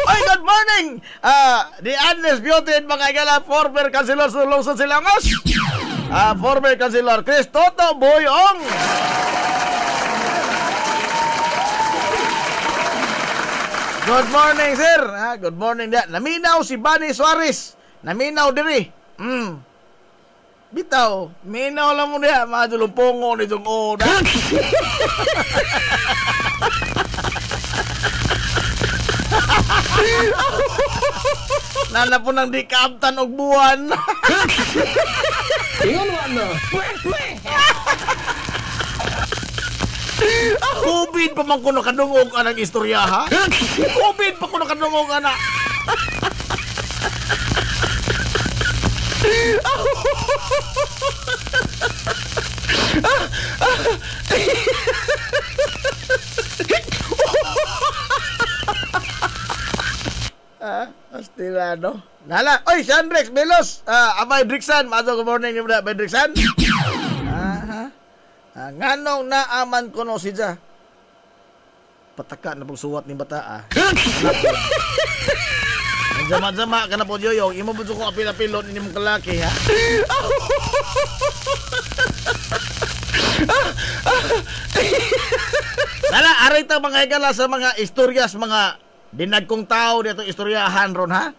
Oy, good morning! The undisputed mga igala, former Councilor sa Lungsod Silangos. Former Councilor Cristoto Boyong. Good morning, sir. Good morning. Naminaw si Bani Suarez. Naminaw diri. Bitaw, minaw lang mo niya. Madulumpungo nitong oda. Nana po nang di kaabtan og buwan. Ingon ano? COVID pa man kuno kadungog anang istorya ha? COVID pa kuno kadungog ana. Astilano. Nala, oy, Sandrex Belos. Abay Drixan, good morning ni Abay Drixan. Nganong naaman ko no siya. Pataka na pagsuwat ni bata Jama-jama ka na po, Yoyong. Imo po ko apil-apilon ini mong kalaki, ha? Nala, aray ta mga higala sa mga istoryas, mga dinagkong tao dito istoryahan ron, ha?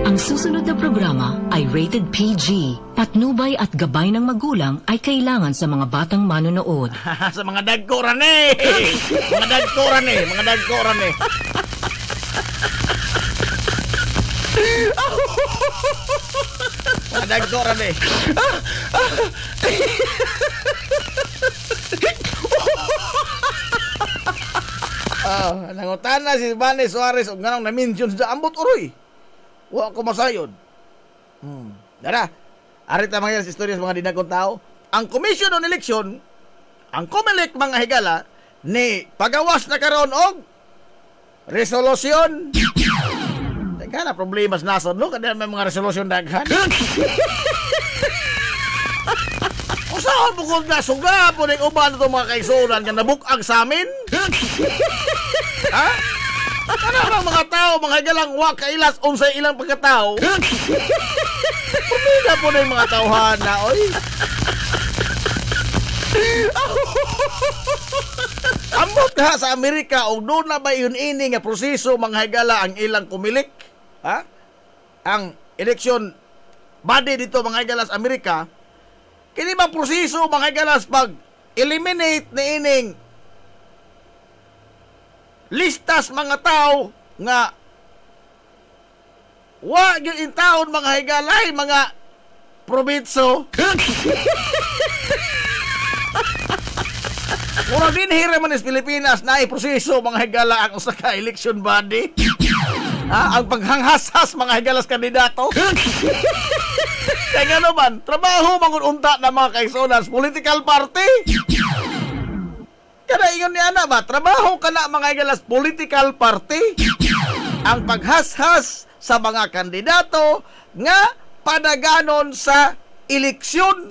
Ang susunod na programa ay rated PG. Patnubay at gabay ng magulang ay kailangan sa mga batang manonood. Sa mga dagkoran eh! Mga dagkoran eh! Mga dagkoran eh! Mga dagkoran eh! Nangutan na si Bani Suarez o ganang na-mention sa ambot uroy. Wa ko masayod. Dara, arita mga sa istorya sa mga dinagkong tao. Ang Commission on Election, ang COMELEC mga higala, ni pagawas na karon og resolusyon. Teka na, problemas nasod, no? Kada may mga resolusyon daghan. Usahan mo kung nasuga po ng uban itong mga kaisunan nga nabukag sa amin? Ha? Ano ang mga tao, mga galang wakailas unsay ilang pagkatao? Pumila po na yung mga tauhan na, oy. Ambot ka sa Amerika o doon na ba yun ini nga proseso mga higala ang ilang kumilik? Ha? Ang eleksyon body dito mga higala sa Amerika, kini bang proseso mga higala pag eliminate na ining listas mga tao nga wa gyud in taon mga higalay mga probinso. Mura din hira man is Pilipinas na iproseso mga higala ang usa ka election body. Ang paghanghasas mga higalas kandidato. Kaya nga naman, trabaho mangununta ng mga kaisunas political party. Kada ingon ni ana ba, trabaho ka na mga higalas political party. Ang paghashas sa mga kandidato nga padaganon sa eleksyon.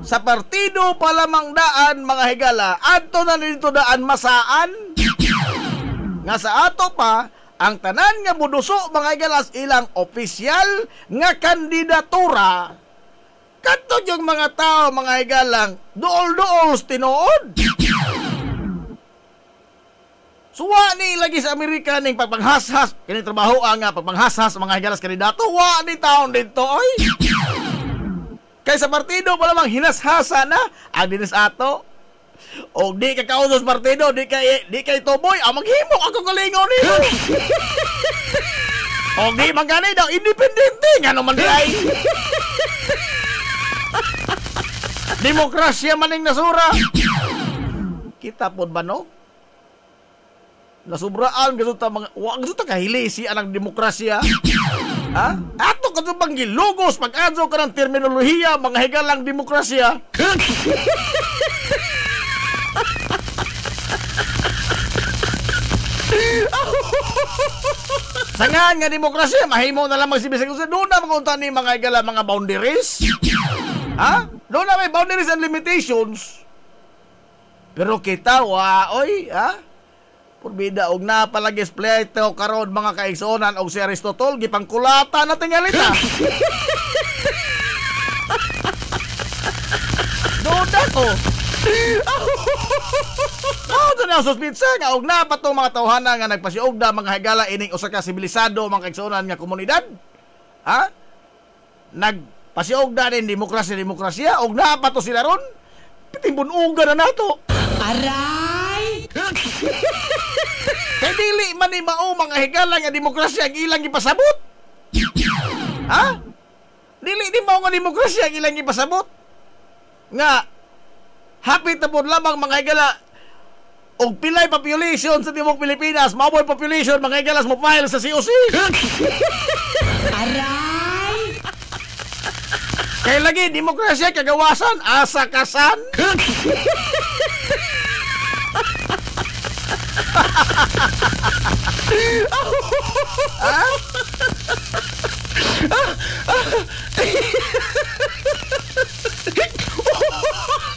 Sa partido pa lamang daan mga higala, adto na dito daan masaan. Nga sa ato pa, ang tanan nga muduso mga higalas ilang opisyal nga kandidatura Kanto yung mga tao, mga higalang, dool-dool tinuod. Suwa ni lagi sa Amerika ning pagpanghashas, kini trabaho nga pagpanghashas mga higalas kandidato, wa ni taon dito oy. Kay sa partido pa lamang hinashasa na ang dinis ato. O di ka kausos partido, di kay tuboy, maghimo ako kalingon nimo. O di magani daw independente nga naman di ay. Demokrasya maning nasura. Kita pod ba no? Nasubraan gasud ta mga wa gasud ta kahilisi anang demokrasya. Ha? Ato kadto bang gilugos pag-adto ka ng terminolohiya mga higalang demokrasya. Sangan nga demokrasya mahimo na lang magsibisig usa doon na magunta ni mga higala mga boundaries. Ha? Doon na may boundaries and limitations. Pero kita oy, ha? Purbida og napalagi spleto karon mga kaigsuonan og si Aristotle gipangkulata na tingalita. Doon ako. Doon na suspitsa nga og napatong mga tawhana nga nagpasiugda mga higala ining usa ka sibilisado mga kaigsuonan nga komunidad. Ha? Pasiugda din demokrasya og napato sila ron timbun-uga na nato. Aray! Kay dili man ni mao mga higala nga demokrasya ang ilang gipasabot. Ha? Dili di mao nga demokrasya ang ilang gipasabot. Nga hapit na pod lamang mga higala og pilay population sa tibuok Pilipinas, mao population mga higalas mo file sa COC. Aray! Kaya lagi, demokrasya, kagawasan, asakasan.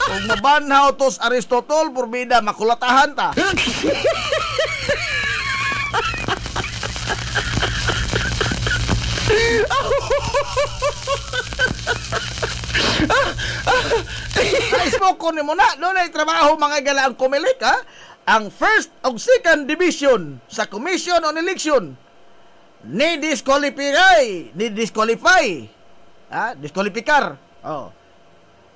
Kung mabanhaw tos Aristotle, purbida, makulatahan ta. Naismoko ni mo na, doon ay trabaho mga gala ang kumilik, ha? Ang first o second division sa Commission on Election ni disqualify, ha? Disqualifyar. Oh.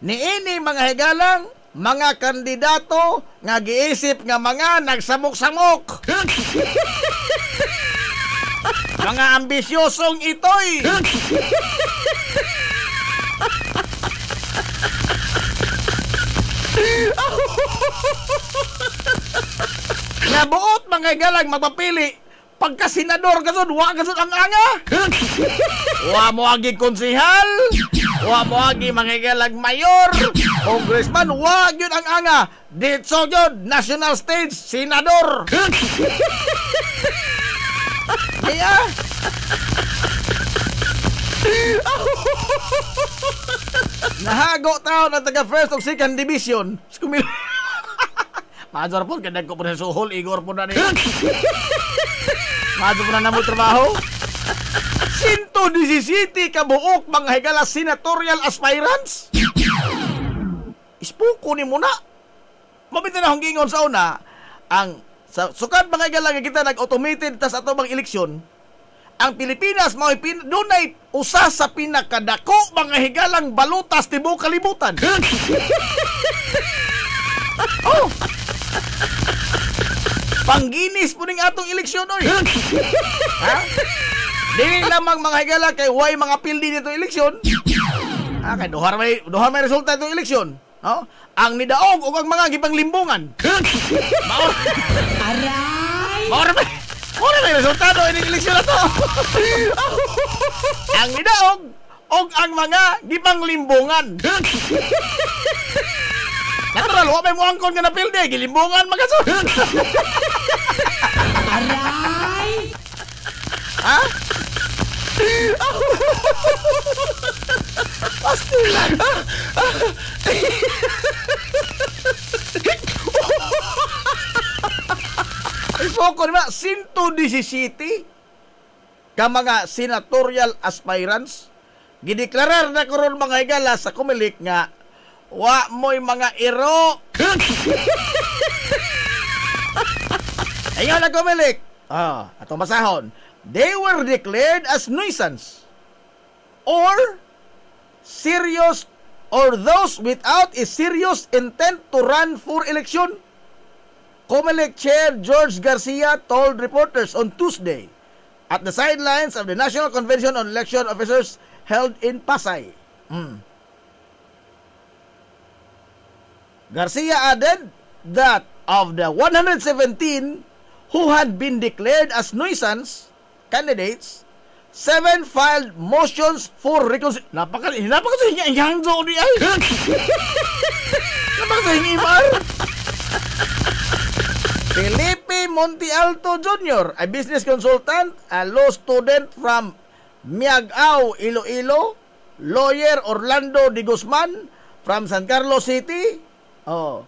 Ni ini mga higalang mga kandidato nga giisip nga mga nagsamok-samok. Mga ambisyosong itoy. Nga buot mga higalang magpapili pagka senador kasod, wa kasod ang anga. Wa mo agi konsehal, wa mo agi mga higalang mayor, congressman, wa gyud ang anga. Ditso gyud national stage senador. Kaya nahago tao na taga first o second division. Major po, ganag ko po na suhol, Igor po na niya. Major po na namoy trabaho. 117 kabuok mga higala senatorial aspirants. Ispuko ni muna. Mabito na hong gingon sa una, ang sukat mga higala nga kita nag-automated tas ato bang eleksyon, ang Pilipinas mo dunay usa sa pinakadako mga higalang balutas tibuok kalibutan. Oh. Pangginis po ning atong eleksyon oy. Ha? Dili lamang mga higala kay way mga pildi nito eleksyon. Ha, kay duha may resulta itong eleksyon. No? Ang nidaog ug ang mga gipanglimbungan. Aray. Ora may resultado ining eleksyon na to. Ang nidaog og ang mga gipanglimbungan. Natural, wa may muangkon nga napilde, gilimbungan magasun. Aray! Ha? Pastila. Ismoko naman, 117 ka mga senatorial aspirants gideklarar na karon mga higala sa Comelec nga wa mo'y mga iro. Ayaw na Comelec. Atong basahon. They were declared as nuisance or serious or those without a serious intent to run for election. Comelec Chair George Garcia told reporters on Tuesday at the sidelines of the National Convention on Election Officers held in Pasay. Garcia added that of the 117 who had been declared as nuisance candidates, 7 filed motions for reconciliation. Napakasahing ang hangzo ni ay. Napakasahing imar. Felipe Montialto Jr., a business consultant, a law student from Miagao, Iloilo, lawyer Orlando de Guzman from San Carlos City. Saan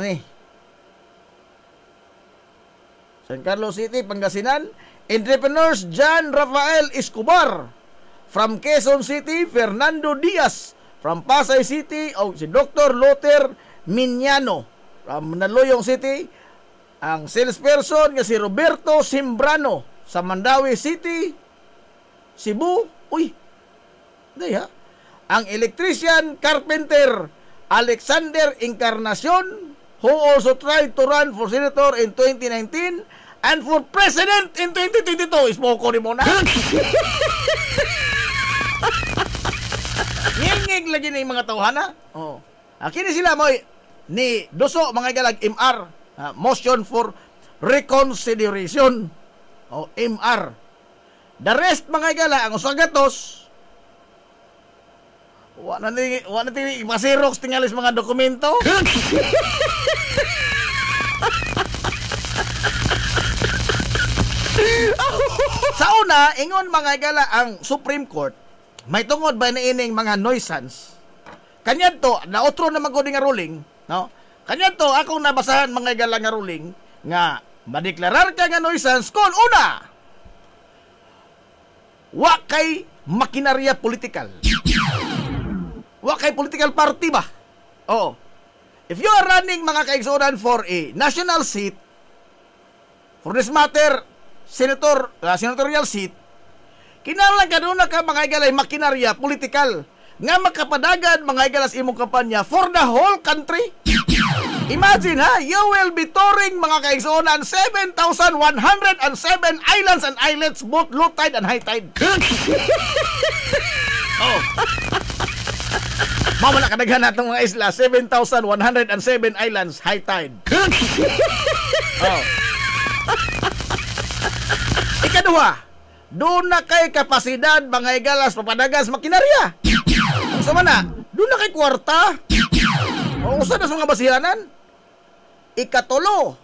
eh? San Carlos City, Pangasinan. Entrepreneurs John Rafael Escobar from Quezon City, Fernando Diaz from Pasay City, si Dr. Luther Miñano from Naloyong City, ang salesperson nga si Roberto Simbrano sa Mandawi City, Cebu. Ang electrician carpenter Alexander Encarnacion, who also tried to run for senator in 2019 and for president in 2022. Ismoko ni mo na. Ngingig lagi na yung mga tawhana. Kini sila mo ni Doso mga galag MR, motion for reconsideration. MR. The rest mga gala ang usagatos. Wala na masirox tingalis mga dokumento. Sa una, ingon mga gala ang Supreme Court, may tungod ba na ining mga nuisance? Kanyan to, na otro na magod nga ruling, no? Kanyan to, akong nabasahan mga gala nga ruling, nga madeklarar ka nga nuisance kung una, wa kay makinarya political. Wa kay political party ba? If you are running mga kaigsunan for a national seat, for this matter, senatorial seat, kinahanglan ka doon na ka mga igalay makinarya political nga makapadagan mga igalas imong kampanya for the whole country. Imagine you will be touring mga kaigsunan 7,107 islands and islets, both low tide and high tide. Mama na kadaghan natong mga isla, 7,107 islands, high tide. Ikaduha, doon na kay kapasidad mga igalas papadagas makinarya. Sama na, doon na kay kwarta. Usa na sa mga basihanan. Ikatulo,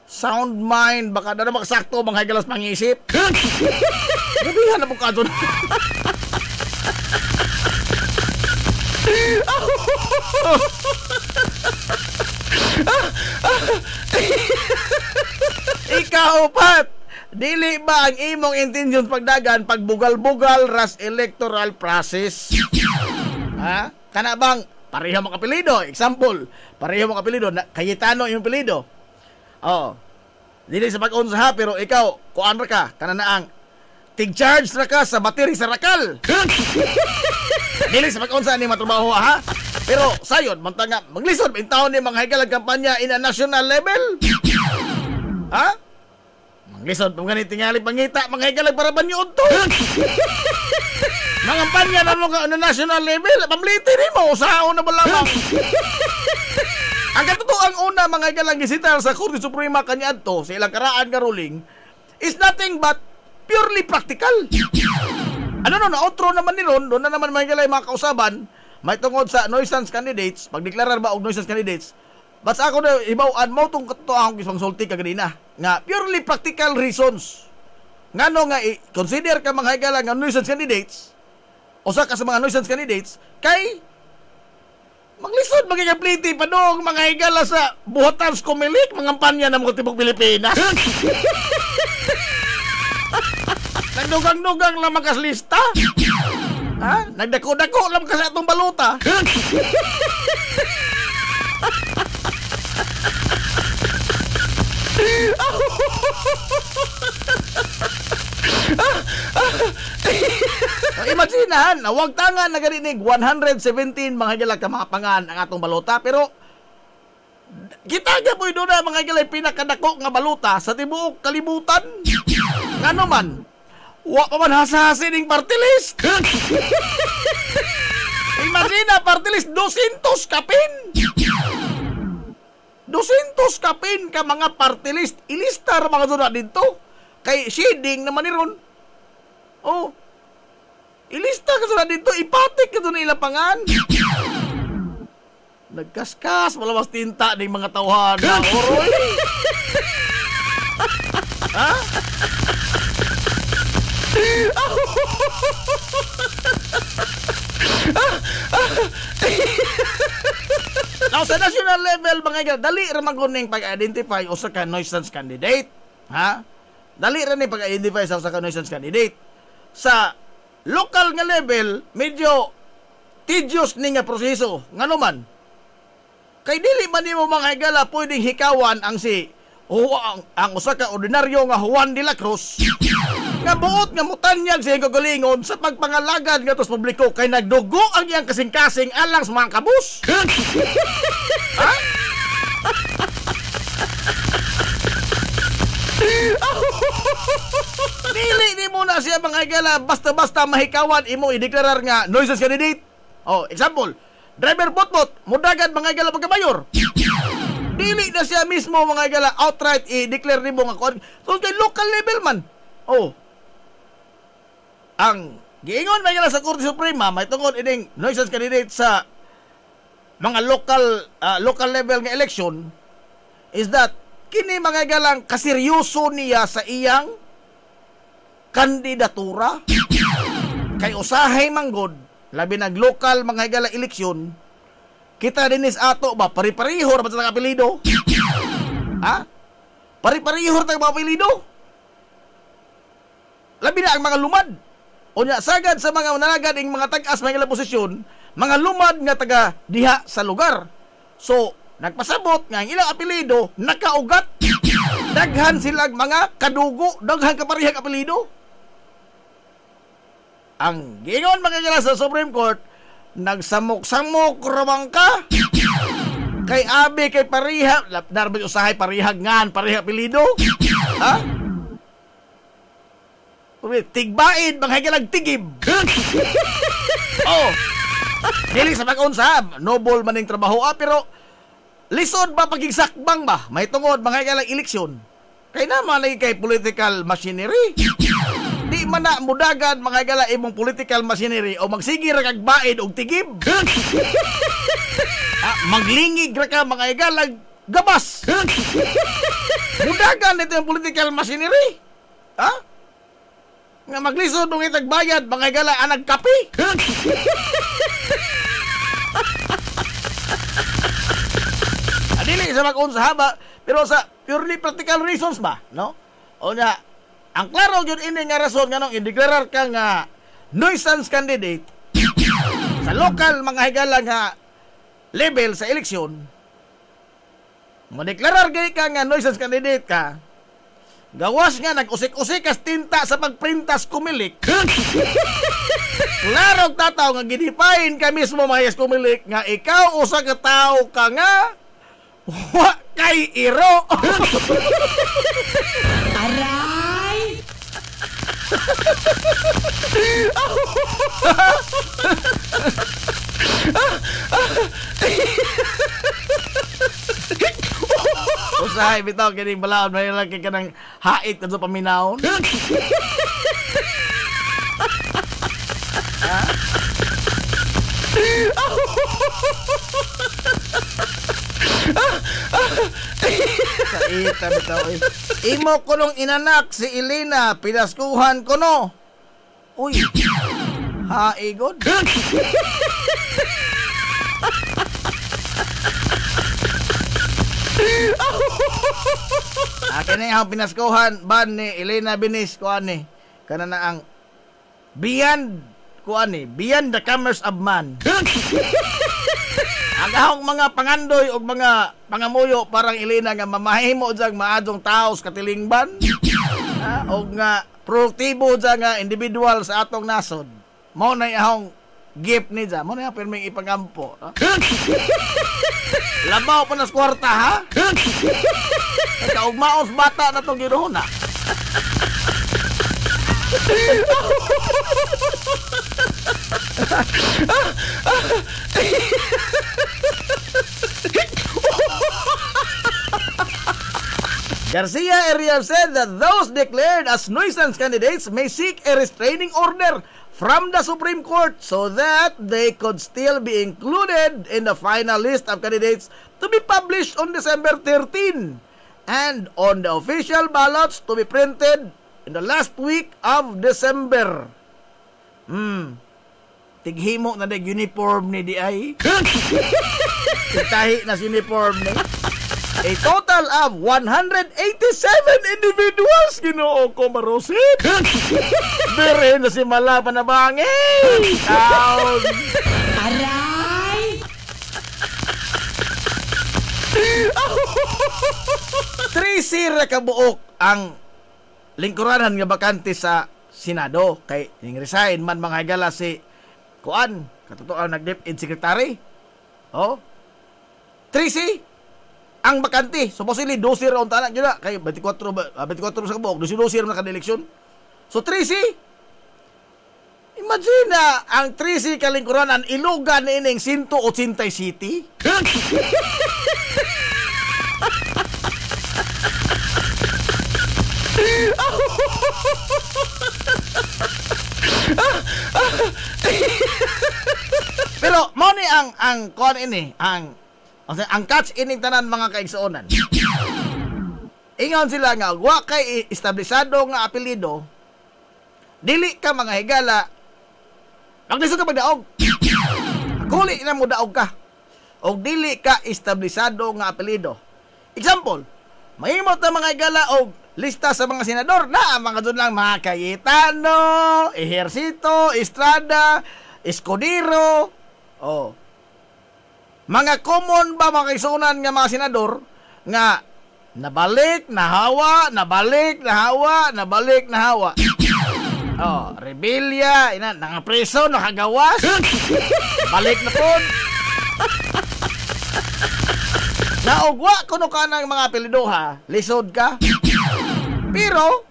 sound mind, baka na maksakto mga igalas pangisip. Gabihan na po ka doon. Ikaupat, dili ba ang imong intention pagdagan pagbugal-bugal ras electoral process? Kana bang pareho mo kapilido? Example, pareho mo kapilido, Cayetano yung pilido. Dili sa pag-unsa pero ikaw kuan ra ka kana naang tig-charge ra ka sa battery sa rakal. Dili sa pag-unsa ni matrabaho pero sayon manta nga maglisod bintawon ni mga higalag kampanya in a national level. Maglisod pag ganit tingali pangita mga higalag para banyod to. Mga kampanya na national level, pamliti ni mo usaon na balamang. Ang katotoang una mga higalang gisitar sa Korte Suprema kaniadto sa ilang karaan nga ruling is nothing but purely practical. Outro naman ni Ron, doon na naman mga kausaban, may tungod sa nuisance candidates, pagdeklarar ba og nuisance candidates, bas ako na ibawaan mo itong katotoang kisang sulti ka ganina, nga purely practical reasons. Nga nga consider ka mga higala nga nuisance candidates, o sa ka sa mga nuisance candidates, kay maglisod magiging pa doon mga higala sa buhatan sa Comelec, mga kampanya ng mga tibok Pilipinas. Nagdugang-dugang lang makaslista. Ha? Nagdako-dako lang kasi atong baluta. Imaginahan, wag tangan na ganinig 117 mga higala ka mga pangan ang atong baluta, pero kita ga po doon na mga higala pinakadako nga baluta sa tibuok kalibutan. Ngano man, wa pa man hasasin ning party list. Imagina, party list 200 kapin. 200 kapin ka mga party list. Ilistar mga doon na dito. Kay shading naman ni Ron. Oh. Ilista ka doon na dito. Ipatik ka doon na ilapangan. Nagkaskas. Malawas tinta ng mga tauhan na oroy. Ha? Now, sa national level, mga dali ramang kuning pag-identify o sa nuisance candidate. Ha? Dali rin pag-identify sa nuisance candidate. Sa local nga level, medyo tedious ni nga proseso. Nga naman, kay dili man nimo mga higala pwedeng hikawan ang ang usa ka ordinaryo nga Juan de la Cruz nga buot nga mutanyag sa kagalingon sa pagpangalagad nga tos publiko kay nagdugo ang iyang kasing-kasing alang sa mga kabus. Ha? Dili ni mo na siya mga higala basta-basta mahikawan imo ideklarar nga nuisance candidate. Oh, example, driver botbot mudagad mga higala pagkamayor. Dili na siya mismo mga higala outright i-declare nimo nga kuan. So kay local level man. Oh. Ang giingon mga higala sa Korte Suprema may tungod ining nuisance candidate sa mga local level nga election is that kini mga galang kaseryoso niya sa iyang kandidatura. Kay usahay manggod labi nag local mga galang eleksyon, kita dinis ato ba pari-parihor ba sa apelyido? Ha? Pari-parihor tag mga apelyido? Labi na ang mga lumad. Unya sagad sa mga manalagad ing mga tag-as mga galang posisyon, mga lumad nga taga diha sa lugar. So nagpasabot nga ang ilang apelyido nakaugat. Daghan silang mga kadugo, daghan kaparihang apelyido. Ang giingon mga gala sa Supreme Court, nagsamok-samok ramang ka. Kay abi kay pariha, darabay usahay parihag ngan, parihang apelyido. Ha? Tigbaid mga galang tigib. Oh. Dili sa pag-unsab, noble maning trabaho pero lisod ba pagigsakbang ba? May tungod mga galang eleksyon. Kay naman lagi kay political machinery. Di man na mudagan mga gala imong political machinery o magsige ra kag baid og tigib. Maglingig ra ka mga galang gabas. Mudagan ito yung political machinery. Ha? Nga maglisod ng itag bayad mga gala anag kapi. Dili sa mag-unsa haba pero sa purely practical reasons ba, no? O nga ang klaro gyud ini nga rason nganong ideklarar ka nga nuisance candidate sa local mga higala nga level sa eleksyon. Modeklarar gay ka nga nuisance candidate ka. Gawas nga nag-usik-usik kas tinta sa pagprintas kumilik. Klaro tataw nga gidefine ka mismo mga kumilik nga ikaw usa ka tawo ka nga wa kay iro. Aray! Usahay bitaw kining balaod may lang kay kanang hait kadto paminawon. Kaita bitaw eh. Imo kulong inanak si Elena pinaskuhan ko no. Uy. Haigod. Akin na yung pinaskuhan ban ni Elena Binis ko ani. kana na ang beyond the commerce of man. Ang ahong mga pangandoy o mga pangamuyo parang ilina nga mamahimo dyan maadong taos katilingban o nga produktibo dyan nga individual sa atong nasod. Mao na ahong gift ni dyan. Mao na yung pirming ipagampo. Labaw pa nas kwarta, ha? Kaugmaos bata na itong ginuhuna. Garcia Ariel said that those declared as nuisance candidates may seek a restraining order from the Supreme Court so that they could still be included in the final list of candidates to be published on December 13 and on the official ballots to be printed in the last week of December. Tighimo na nag uniform ni DI. Tigtahi na uniform ni. A total of 187 individuals Ginoo ko marusit. Dire na si Mala panabangin. Down. Aray! 3-0 kabuok ang lingkuranan nga bakante sa Senado kay ning resign man mga higala si Kuan katotoan nag-DepEd secretary. 3-0 ang bakante, supposedly 12 raon tanan gyud kay 24 sa kabuok, 12 na kada eleksyon. So 3-0. Imagine na ang 3-0 kalingkuranan ilugan ining 180 city. Pero mo ni ang kon ini ang catch ining tanan mga kaigsuonan. Ingon sila nga wa kay establisado nga apelyido, dili ka mga higala maglisod ka pagdaog. Kuli na mo daog ka. O dili ka establisado nga apelyido. Example, mahimot na mga higala og lista sa mga senador na mga doon lang mga Cayetano, Ejercito, Estrada, Escudero. Mga common ba mga kaisunan nga mga senador nga nabalik, nahawa, nabalik, nahawa, nabalik, nahawa. Rebellia, nangapreso, nakagawas. Balik na po. Naugwa kuno ka ng mga apelyidoha, lisod ka. Pero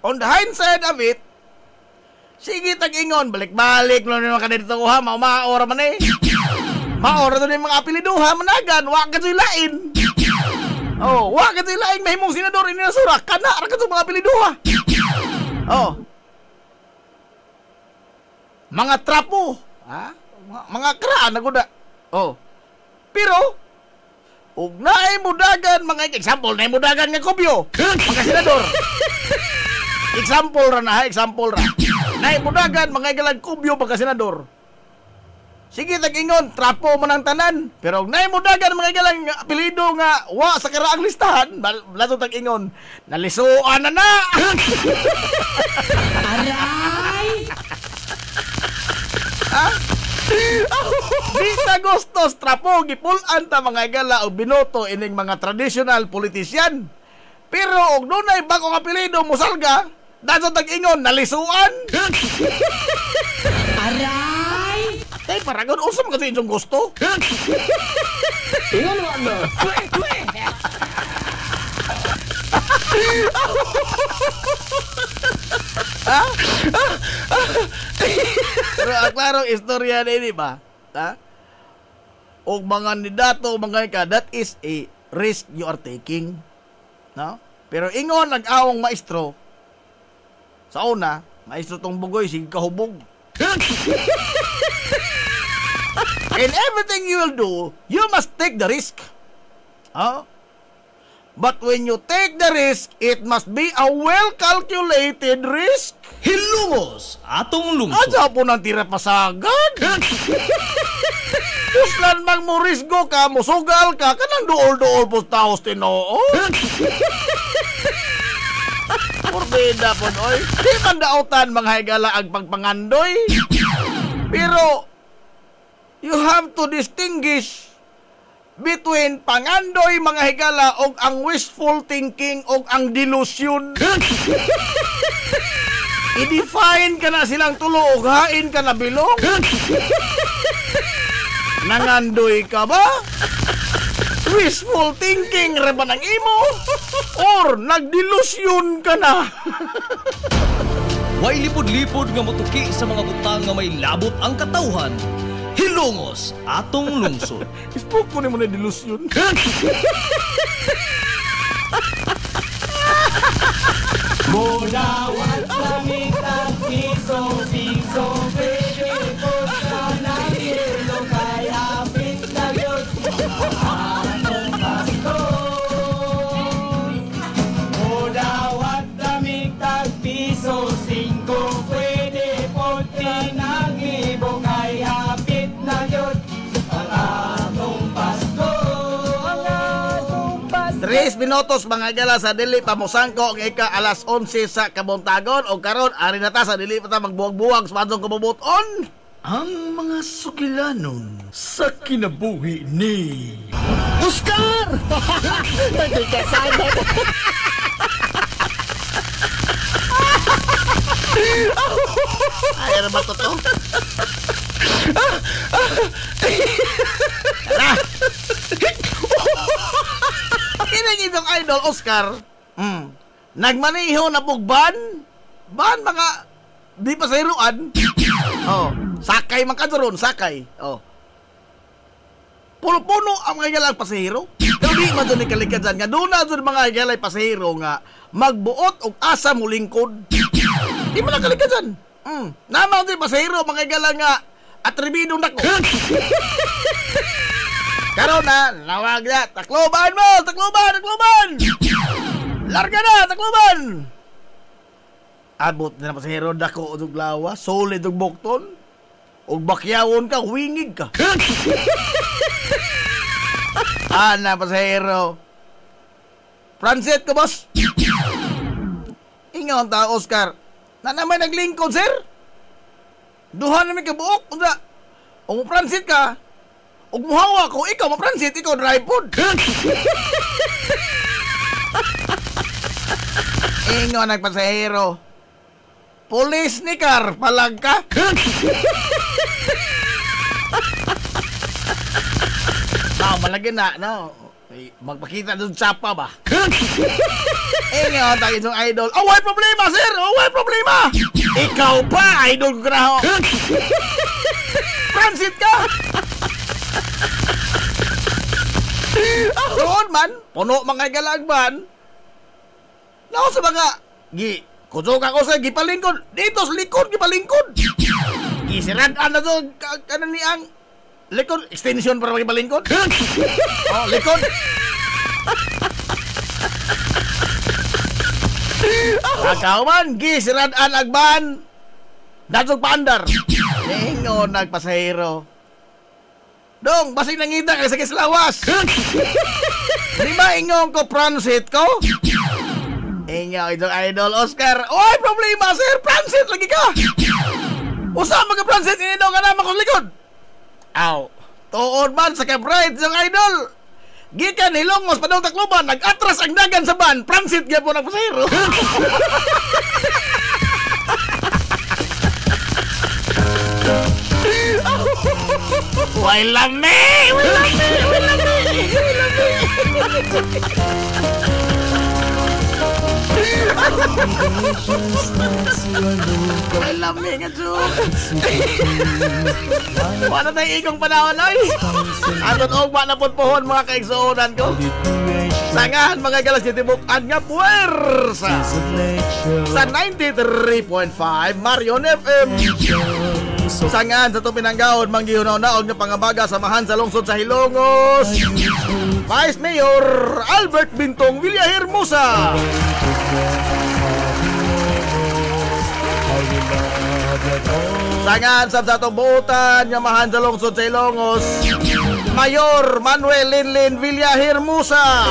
on the hindsight of it, sige tag-ingon, balik-balik no naman ka dito ha, maura man eh. Maura doon yung mga apeliduha, managan, wak ka silain. Wak ka silain, mahimong senador, ininasura, kana, ka itong mga apeliduha. Mga trapo, mga kraan, naguda. Pero, ug naay mudagan, mga example, naay mudagan nga kubyo, mga senador. Example ra na, example ra. Naay mudagan, mga galang kubyo, mga senador. Sige tag-ingon, trapo man ang tanan. Pero nay mo dagan mga galang apelyido nga wa sa karaang listahan, lato tag-ingon, nalisuan na. Aray! Dita gustos trapo gipulan ta mga gala o binoto ining mga traditional politician. Pero og dunay bagong apelyido mosalga, dato tag-ingon, nalisuan. Aray! Tay paragon usam kasi inyong gusto. Ingon mo ano? Pero ang klarong istorya na ini ba? Og mga nidato, mga ka, that is a risk you are taking. No? Pero ingon nag-awang maestro, sa una, maestro tong bugoy, sige kahubog. In everything you will do, you must take the risk. But when you take the risk, it must be a well-calculated risk. Hilungos atong lungsod. Adya po nang tira pasagad. Puslan mang mo risgo ka, musugal ka, kanang dool-dool po taos tinoo. Porbida po, oy. Di man daotan mga higala ang pagpangandoy. Pero, you have to distinguish between pangandoy mga higala og ang wishful thinking og ang delusion. I-define ka na silang tulo og hain ka na bilong. Nangandoy ka ba? Wishful thinking ra ba nang imo? Or nagdelusyon ka na? Way lipod-lipod nga motuki sa mga butang nga may labot ang katawhan. Hilongos atong lungsod. Ispoke ko ni mo na delusyon. Modawat kami tag piso, pwede po sa nahilo kaya pit na yun. Anong pasto? Modawat kami tag piso, 5, pwede po tinag-ibo kaya pit na yun. Anong pasto? 3 minutos mga higala sa dili pa mosangko ang ika alas 11 sa kabuntagon o karon ari na ta sa dili pa ta magbuwag-buwag sa padong kabubuton ang mga sukilanon sa kinabuhi ni Oscar! Hindi ka sana. Ay, ano ba to? Tara! Kinang itong idol, Oscar. Nagmaniho na pugban. Ban mga di pa sa hiruan. Oh, sakay man ka doon, sakay. Oh. Puno-puno ang mga galang pasahero. Pero di man doon ikaligad dyan. Nga doon na doon mga galang pasahero nga magbuot o asa mo lingkod. Di man lang kaligad dyan. Namang doon pasahero mga galang nga atribidong nako. Karon na, nawag na. Takloban mo! Takloban! Larga na! Takloban! Abot na pasahero dako og lawa, solid og bukton. Og bakyawon ka, wingig ka. Ana pasahero. Francis ka, boss. Ingon ta, Oscar. Na naman naglingkod, sir. Duha namin ka buok. O Francis ka. Og muhawa ko, ikaw mapransit, ikaw drive food. Ingon nagpasahero. Pulis ni Car, palag ka. Malagyan na, no? Magpakita doon sapa ba? Ingon tayo itong idol. Oh, may problema, sir! Oh, may problema! Ikaw pa, idol ko na ho. Transit ka! Doon man, puno mga galagban. Nako sa mga kusok ako sa gipalingkod. Dito sa likod gipalingkod. Gisirad-an na to kanan ni ang likod extension para magipalingkod. Oh, likod. Akaw man gisirad-an agban. Dadsog paandar. Ingon nagpasahero. Dong, basig nangita kay sa kislawas. Di ba ingong ko Francis ko? Ingaw idol Oscar. Oy, problema sir, Francis lagi ka. Usa mga Francis inidaw ka naman kong likod. Aw, tuod man sa ka-bright yung idol. Gikan hilongos pa daw Tacloban, nag-atras ang dagan sa van. Francis gyapon ang pasahero. Why love me? I love me nga Jun. Wala tayo ikong panahon ay. Atot og manapot pohon mga kaigsuunan ko. Sangahan mga galas titibukan nga puwersa sa 93.5 Marion FM. Sangahan sa Tupinanggaon manggihunaw-naog nga pangabaga samahan sa lungsod sa Hilongos. Vice Mayor Albert Bintong Villahermosa. Sangahan sa atong buotan nga mahan sa lungsod sa Hilongos. Mayor Manuel Linlin Villahermosa.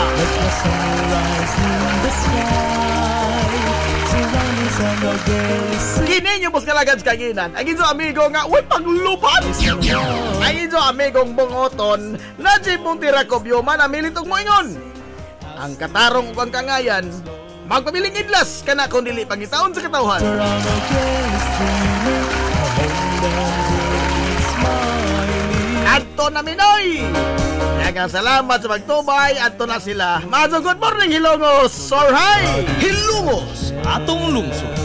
Kini nyo pos kalagad sa kaginan. Ang inyo amigo nga, uy, paglupan! Ang inyo amigong bungoton, na jipong tirakobyo man, amilit og moingon. Ang katarong ug ang kangayan, magpabiling idlas ka na kung dili pangitaon sa katawhan. Adto na Minoy! Daghang salamat sa pagtubay. Adto na sila. Good morning, Hilongos! Sorhay! Hilongos, atong lungsod.